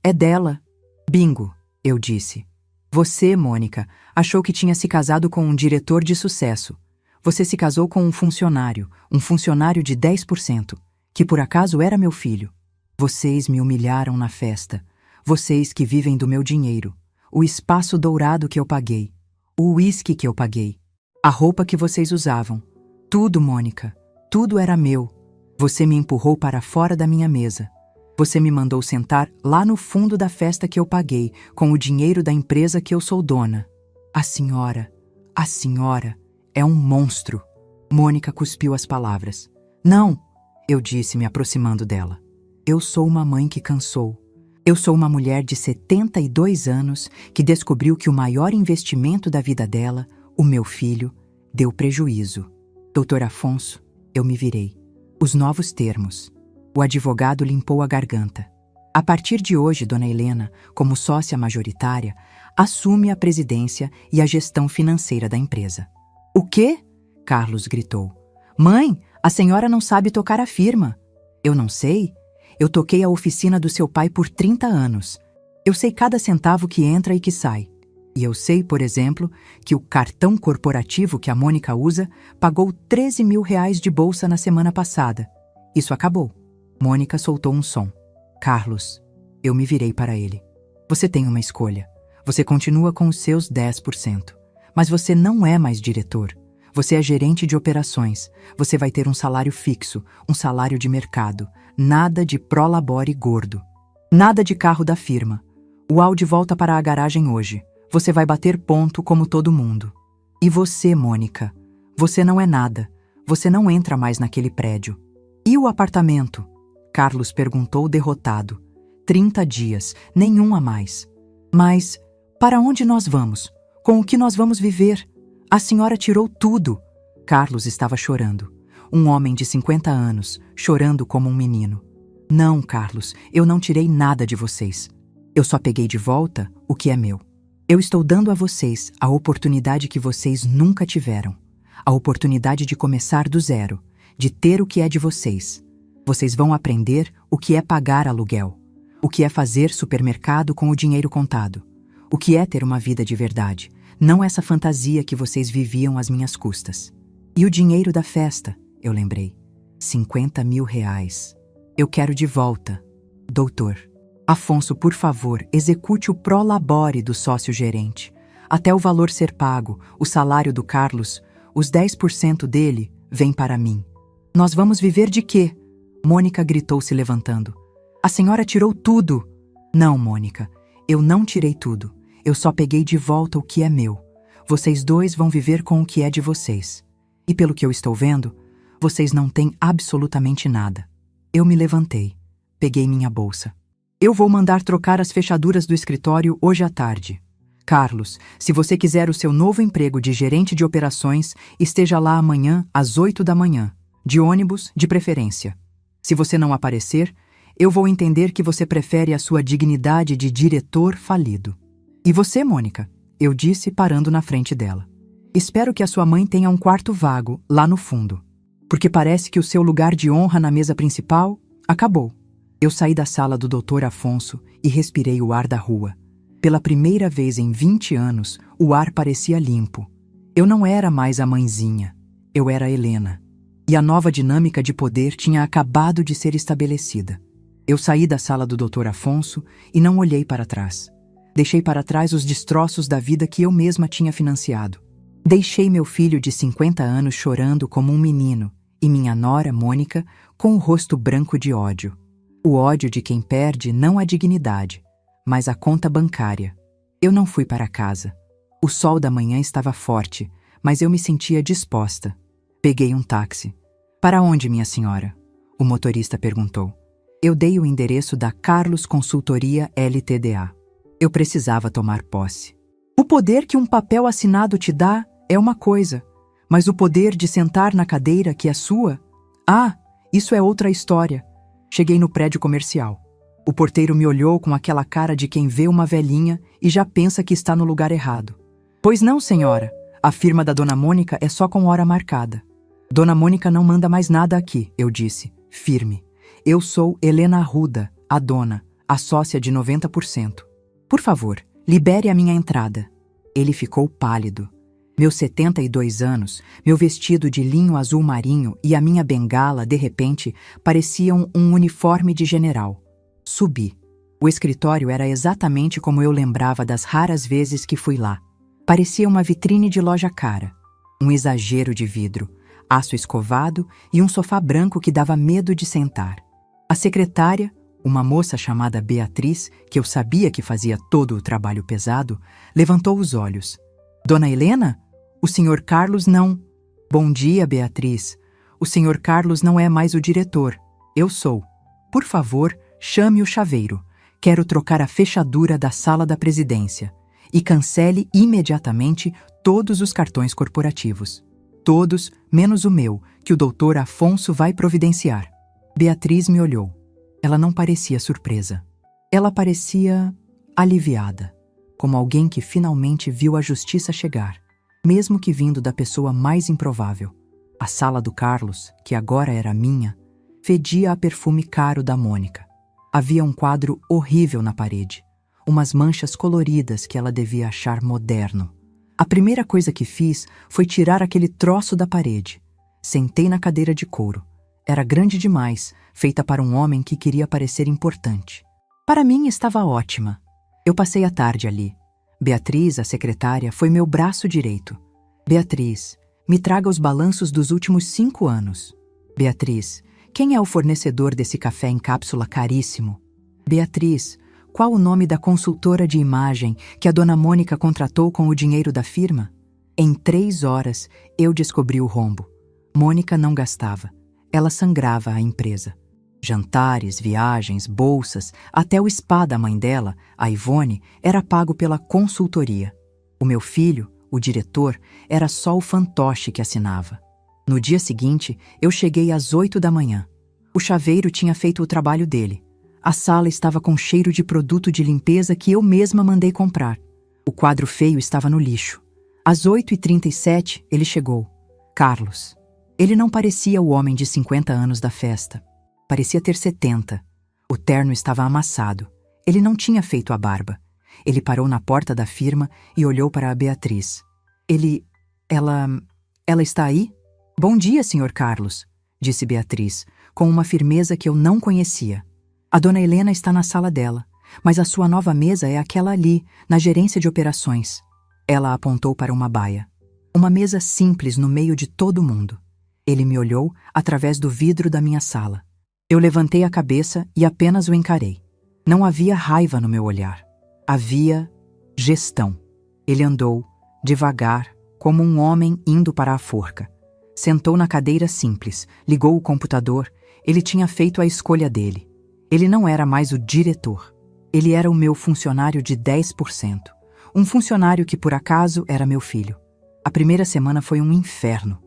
é dela. Bingo, eu disse. Você, Mônica, achou que tinha se casado com um diretor de sucesso. Você se casou com um funcionário de 10%, que por acaso era meu filho. Vocês me humilharam na festa. Vocês que vivem do meu dinheiro. O espaço dourado que eu paguei. O uísque que eu paguei. A roupa que vocês usavam. Tudo, Mônica. Tudo era meu. Você me empurrou para fora da minha mesa. Você me mandou sentar lá no fundo da festa que eu paguei, com o dinheiro da empresa que eu sou dona. A senhora é um monstro. Mônica cuspiu as palavras. Não, eu disse, me aproximando dela. Eu sou uma mãe que cansou. Eu sou uma mulher de 72 anos que descobriu que o maior investimento da vida dela, o meu filho, deu prejuízo. Doutor Afonso, eu me virei. Os novos termos. O advogado limpou a garganta. A partir de hoje, Dona Helena, como sócia majoritária, assume a presidência e a gestão financeira da empresa. O quê? Carlos gritou. Mãe, a senhora não sabe tocar a firma. Eu não sei? Eu toquei a oficina do seu pai por 30 anos. Eu sei cada centavo que entra e que sai. E eu sei, por exemplo, que o cartão corporativo que a Mônica usa pagou 13 mil reais de bolsa na semana passada. Isso acabou. Mônica soltou um som. Carlos, eu me virei para ele. Você tem uma escolha. Você continua com os seus 10%. Mas você não é mais diretor. Você é gerente de operações. Você vai ter um salário fixo, um salário de mercado. Nada de prolabore gordo. Nada de carro da firma. O Audi volta para a garagem hoje. Você vai bater ponto como todo mundo. E você, Mônica? Você não é nada. Você não entra mais naquele prédio. E o apartamento? Carlos perguntou derrotado. 30 dias, nenhum a mais. Mas, para onde nós vamos? Com o que nós vamos viver? A senhora tirou tudo. Carlos estava chorando. Um homem de 50 anos, chorando como um menino. Não, Carlos, eu não tirei nada de vocês. Eu só peguei de volta o que é meu. Eu estou dando a vocês a oportunidade que vocês nunca tiveram. A oportunidade de começar do zero, de ter o que é de vocês. Vocês vão aprender o que é pagar aluguel, o que é fazer supermercado com o dinheiro contado, o que é ter uma vida de verdade, não essa fantasia que vocês viviam às minhas custas. E o dinheiro da festa, eu lembrei. 50 mil reais. Eu quero de volta. Doutor. Afonso, por favor, execute o prolabore do sócio-gerente. Até o valor ser pago, o salário do Carlos, os 10% dele, vem para mim. Nós vamos viver de quê? Mônica gritou se levantando. A senhora tirou tudo. Não, Mônica, eu não tirei tudo. Eu só peguei de volta o que é meu. Vocês dois vão viver com o que é de vocês. E pelo que eu estou vendo, vocês não têm absolutamente nada. Eu me levantei. Peguei minha bolsa. Eu vou mandar trocar as fechaduras do escritório hoje à tarde. Carlos, se você quiser o seu novo emprego de gerente de operações, esteja lá amanhã às 8 da manhã. De ônibus, de preferência. Se você não aparecer, eu vou entender que você prefere a sua dignidade de diretor falido. E você, Mônica? Eu disse, parando na frente dela. Espero que a sua mãe tenha um quarto vago, lá no fundo. Porque parece que o seu lugar de honra na mesa principal acabou. Eu saí da sala do Dr. Afonso e respirei o ar da rua. Pela primeira vez em 20 anos, o ar parecia limpo. Eu não era mais a mãezinha. Eu era a Helena. E a nova dinâmica de poder tinha acabado de ser estabelecida. Eu saí da sala do Dr. Afonso e não olhei para trás. Deixei para trás os destroços da vida que eu mesma tinha financiado. Deixei meu filho de 50 anos chorando como um menino e minha nora, Mônica, com o rosto branco de ódio. O ódio de quem perde não a dignidade, mas a conta bancária. Eu não fui para casa. O sol da manhã estava forte, mas eu me sentia disposta. Peguei um táxi. Para onde, minha senhora? O motorista perguntou. Eu dei o endereço da Carlos Consultoria Ltda. Eu precisava tomar posse. O poder que um papel assinado te dá é uma coisa, mas o poder de sentar na cadeira que é sua? Ah, isso é outra história. Cheguei no prédio comercial. O porteiro me olhou com aquela cara de quem vê uma velhinha e já pensa que está no lugar errado. Pois não, senhora. A firma da Dona Mônica é só com hora marcada. Dona Mônica não manda mais nada aqui, eu disse, firme. Eu sou Helena Arruda, a dona, a sócia de 90%. Por favor, libere a minha entrada. Ele ficou pálido. Meus 72 anos, meu vestido de linho azul marinho e a minha bengala, de repente, pareciam um uniforme de general. Subi. O escritório era exatamente como eu lembrava das raras vezes que fui lá. Parecia uma vitrine de loja cara. Um exagero de vidro, aço escovado e um sofá branco que dava medo de sentar. A secretária, uma moça chamada Beatriz, que eu sabia que fazia todo o trabalho pesado, levantou os olhos. Dona Helena? O senhor Carlos não... Bom dia, Beatriz. O senhor Carlos não é mais o diretor. Eu sou. Por favor, chame o chaveiro. Quero trocar a fechadura da sala da presidência. E cancele imediatamente todos os cartões corporativos. Todos, menos o meu, que o doutor Afonso vai providenciar. Beatriz me olhou. Ela não parecia surpresa. Ela parecia aliviada, como alguém que finalmente viu a justiça chegar, mesmo que vindo da pessoa mais improvável. A sala do Carlos, que agora era minha, fedia a perfume caro da Mônica. Havia um quadro horrível na parede, umas manchas coloridas que ela devia achar moderno. A primeira coisa que fiz foi tirar aquele troço da parede. Sentei na cadeira de couro. Era grande demais, feita para um homem que queria parecer importante. Para mim estava ótima. Eu passei a tarde ali. Beatriz, a secretária, foi meu braço direito. Beatriz, me traga os balanços dos últimos 5 anos. Beatriz, quem é o fornecedor desse café em cápsula caríssimo? Beatriz, qual o nome da consultora de imagem que a Dona Mônica contratou com o dinheiro da firma? Em 3 horas, eu descobri o rombo. Mônica não gastava. Ela sangrava a empresa. Jantares, viagens, bolsas, até o spa da mãe dela, a Ivone, era pago pela consultoria. O meu filho, o diretor, era só o fantoche que assinava. No dia seguinte, eu cheguei às 8 da manhã. O chaveiro tinha feito o trabalho dele. A sala estava com cheiro de produto de limpeza que eu mesma mandei comprar. O quadro feio estava no lixo. Às 8h37, ele chegou. Carlos. Ele não parecia o homem de 50 anos da festa. Parecia ter 70. O terno estava amassado. Ele não tinha feito a barba. Ele parou na porta da firma e olhou para a Beatriz. Ela está aí? Bom dia, senhor Carlos, disse Beatriz, com uma firmeza que eu não conhecia. A dona Helena está na sala dela, mas a sua nova mesa é aquela ali, na gerência de operações. Ela apontou para uma baia. Uma mesa simples no meio de todo mundo. Ele me olhou através do vidro da minha sala. Eu levantei a cabeça e apenas o encarei. Não havia raiva no meu olhar. Havia gestão. Ele andou, devagar, como um homem indo para a forca. Sentou na cadeira simples, ligou o computador. Ele tinha feito a escolha dele. Ele não era mais o diretor. Ele era o meu funcionário de 10%. Um funcionário que, por acaso, era meu filho. A primeira semana foi um inferno.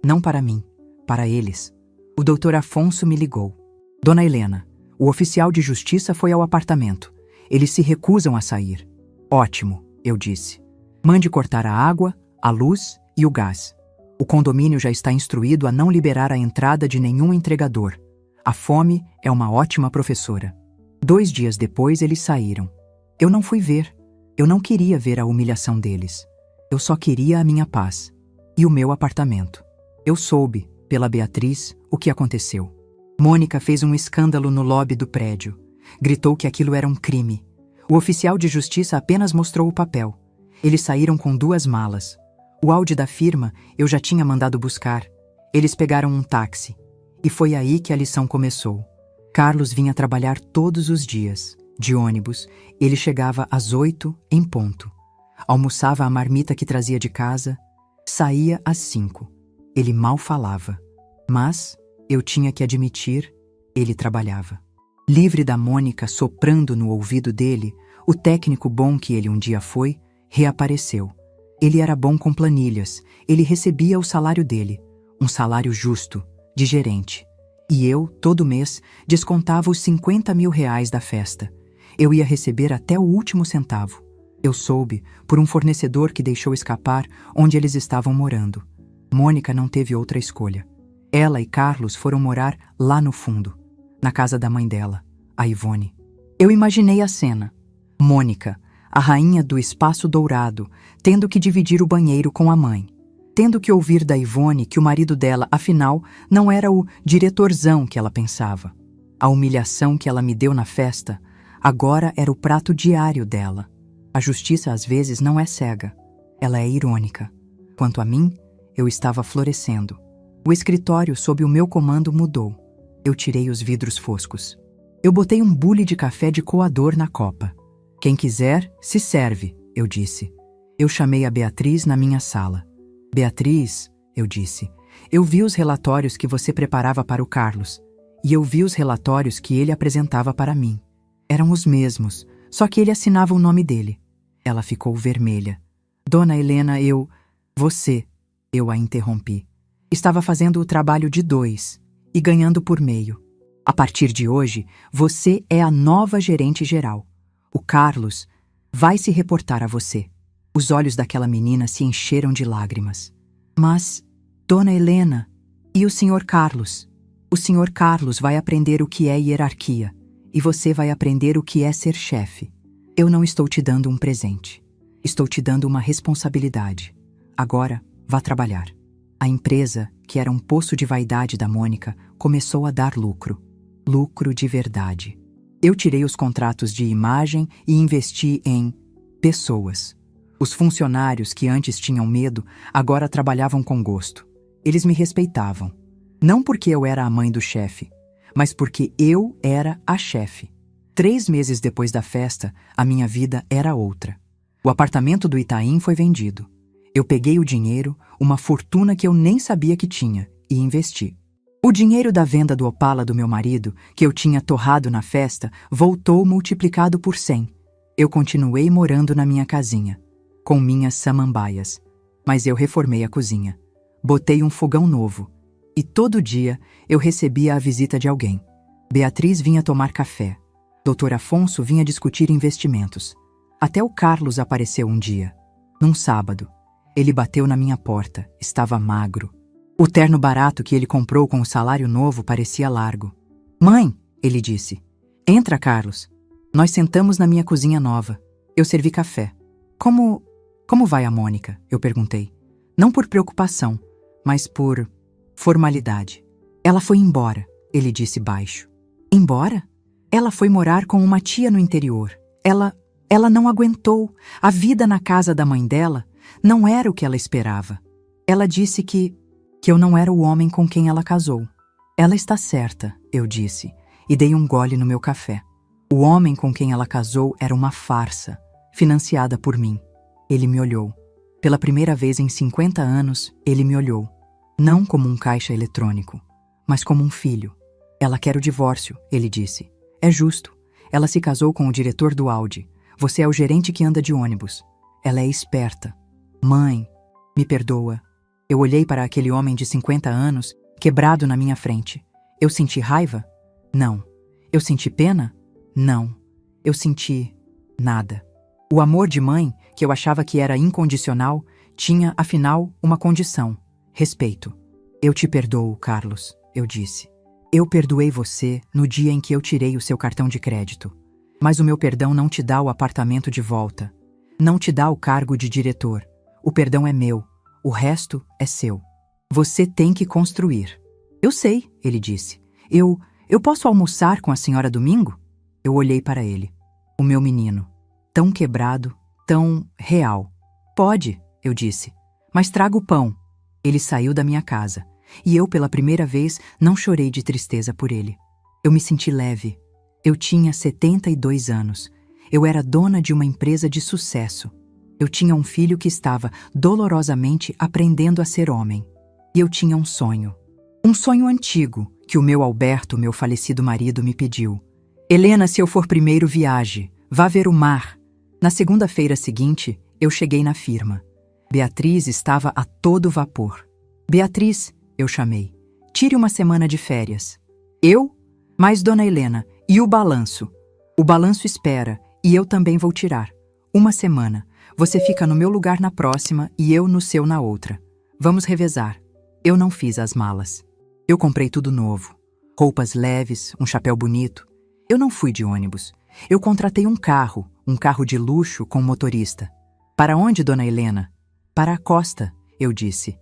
Não para mim. Para eles. O doutor Afonso me ligou. Dona Helena, o oficial de justiça foi ao apartamento. Eles se recusam a sair. Ótimo, eu disse. Mande cortar a água, a luz e o gás. O condomínio já está instruído a não liberar a entrada de nenhum entregador. A fome é uma ótima professora. 2 dias depois eles saíram. Eu não fui ver. Eu não queria ver a humilhação deles. Eu só queria a minha paz. E o meu apartamento. Eu soube, pela Beatriz, o que aconteceu. Mônica fez um escândalo no lobby do prédio. Gritou que aquilo era um crime. O oficial de justiça apenas mostrou o papel. Eles saíram com 2 malas. O Audi da firma eu já tinha mandado buscar. Eles pegaram um táxi. E foi aí que a lição começou. Carlos vinha trabalhar todos os dias. De ônibus, ele chegava às 8 em ponto. Almoçava a marmita que trazia de casa. Saía às 5. Ele mal falava, mas, eu tinha que admitir, ele trabalhava. Livre da Mônica soprando no ouvido dele, o técnico bom que ele um dia foi, reapareceu. Ele era bom com planilhas, ele recebia o salário dele, um salário justo, de gerente. E eu, todo mês, descontava os 50 mil reais da festa. Eu ia receber até o último centavo. Eu soube, por um fornecedor que deixou escapar, onde eles estavam morando. Mônica não teve outra escolha. Ela e Carlos foram morar lá no fundo, na casa da mãe dela, a Ivone. Eu imaginei a cena. Mônica, a rainha do espaço dourado, tendo que dividir o banheiro com a mãe. Tendo que ouvir da Ivone que o marido dela, afinal, não era o diretorzão que ela pensava. A humilhação que ela me deu na festa, agora era o prato diário dela. A justiça às vezes não é cega. Ela é irônica. Quanto a mim, eu estava florescendo. O escritório sob o meu comando mudou. Eu tirei os vidros foscos. Eu botei um bule de café de coador na copa. Quem quiser, se serve, eu disse. Eu chamei a Beatriz na minha sala. Beatriz, eu disse, eu vi os relatórios que você preparava para o Carlos. E eu vi os relatórios que ele apresentava para mim. Eram os mesmos, só que ele assinava o nome dele. Ela ficou vermelha. Dona Helena, Você, eu a interrompi. Estava fazendo o trabalho de 2 e ganhando por meio. A partir de hoje, você é a nova gerente geral. O Carlos vai se reportar a você. Os olhos daquela menina se encheram de lágrimas. Mas, Dona Helena, e o Sr. Carlos? O Sr. Carlos vai aprender o que é hierarquia, e você vai aprender o que é ser chefe. Eu não estou te dando um presente. Estou te dando uma responsabilidade. Agora, vá trabalhar. A empresa, que era um poço de vaidade da Mônica, começou a dar lucro. Lucro de verdade. Eu tirei os contratos de imagem e investi em pessoas. Os funcionários que antes tinham medo, agora trabalhavam com gosto. Eles me respeitavam. Não porque eu era a mãe do chefe, mas porque eu era a chefe. 3 meses depois da festa, a minha vida era outra. O apartamento do Itaim foi vendido. Eu peguei o dinheiro, uma fortuna que eu nem sabia que tinha, e investi. O dinheiro da venda do Opala do meu marido, que eu tinha torrado na festa, voltou multiplicado por 100. Eu continuei morando na minha casinha, com minhas samambaias. Mas eu reformei a cozinha. Botei um fogão novo. E todo dia eu recebia a visita de alguém. Beatriz vinha tomar café. Dr. Afonso vinha discutir investimentos. Até o Carlos apareceu um dia. Num sábado. Ele bateu na minha porta. Estava magro. O terno barato que ele comprou com o salário novo parecia largo. Mãe, ele disse. Entra, Carlos. Nós sentamos na minha cozinha nova. Eu servi café. Como vai a Mônica? Eu perguntei. Não por preocupação, mas por formalidade. Ela foi embora, ele disse baixo. Embora? Ela foi morar com uma tia no interior. Ela não aguentou. A vida na casa da mãe dela não era o que ela esperava. Ela disse que eu não era o homem com quem ela casou. Ela está certa, eu disse, e dei um gole no meu café. O homem com quem ela casou era uma farsa, financiada por mim. Ele me olhou. Pela primeira vez em 50 anos, ele me olhou. Não como um caixa eletrônico, mas como um filho. Ela quer o divórcio, ele disse. É justo. Ela se casou com o diretor do Audi. Você é o gerente que anda de ônibus. Ela é esperta. Mãe, me perdoa. Eu olhei para aquele homem de 50 anos, quebrado na minha frente. Eu senti raiva? Não. Eu senti pena? Não. Eu senti nada. O amor de mãe, que eu achava que era incondicional, tinha, afinal, uma condição: respeito. Eu te perdoo, Carlos, eu disse. Eu perdoei você no dia em que eu tirei o seu cartão de crédito. Mas o meu perdão não te dá o apartamento de volta. Não te dá o cargo de diretor. O perdão é meu. O resto é seu. Você tem que construir. Eu sei, ele disse. Eu posso almoçar com a senhora domingo? Eu olhei para ele. O meu menino. Tão quebrado, tão real. Pode, eu disse. Mas traga o pão. Ele saiu da minha casa. E eu, pela primeira vez, não chorei de tristeza por ele. Eu me senti leve. Eu tinha 72 anos. Eu era dona de uma empresa de sucesso. Eu tinha um filho que estava dolorosamente aprendendo a ser homem. E eu tinha um sonho. Um sonho antigo que o meu Alberto, meu falecido marido, me pediu. Helena, se eu for primeiro, viaje. Vá ver o mar. Na segunda-feira seguinte, Eu cheguei na firma. Beatriz estava a todo vapor. Beatriz, eu chamei, tire uma semana de férias. Eu? Mas, dona Helena, e o balanço? O balanço espera, e eu também vou tirar. Uma semana. Você fica no meu lugar na próxima e eu no seu na outra. Vamos revezar. Eu não fiz as malas. Eu comprei tudo novo. Roupas leves, um chapéu bonito. Eu não fui de ônibus. Eu contratei um carro de luxo com motorista. Para onde, dona Helena? Para a costa, eu disse.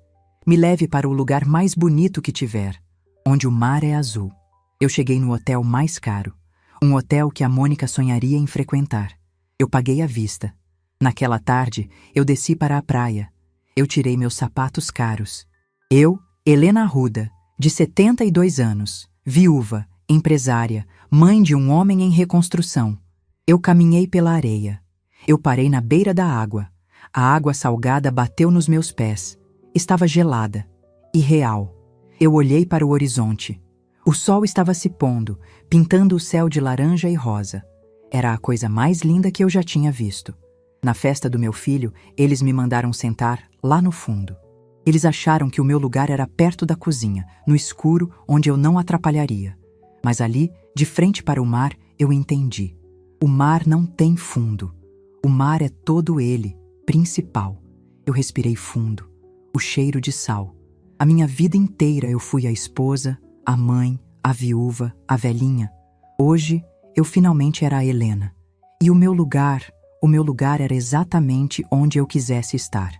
Me leve para o lugar mais bonito que tiver, onde o mar é azul. Eu cheguei no hotel mais caro, um hotel que a Mônica sonharia em frequentar. Eu paguei à vista. Naquela tarde, eu desci para a praia. Eu tirei meus sapatos caros. Eu, Helena Arruda, de 72 anos, viúva, empresária, mãe de um homem em reconstrução. Eu caminhei pela areia. Eu parei na beira da água. A água salgada bateu nos meus pés. Estava gelada e real. Eu olhei para o horizonte. O sol estava se pondo, pintando o céu de laranja e rosa. Era a coisa mais linda que eu já tinha visto. Na festa do meu filho, eles me mandaram sentar lá no fundo. Eles acharam que o meu lugar era perto da cozinha, no escuro, onde eu não atrapalharia. Mas ali, de frente para o mar, eu entendi. O mar não tem fundo. O mar é todo ele, principal. Eu respirei fundo. O cheiro de sal. A minha vida inteira eu fui a esposa, a mãe, a viúva, a velhinha. Hoje, eu finalmente era a Helena. E o meu lugar era exatamente onde eu quisesse estar.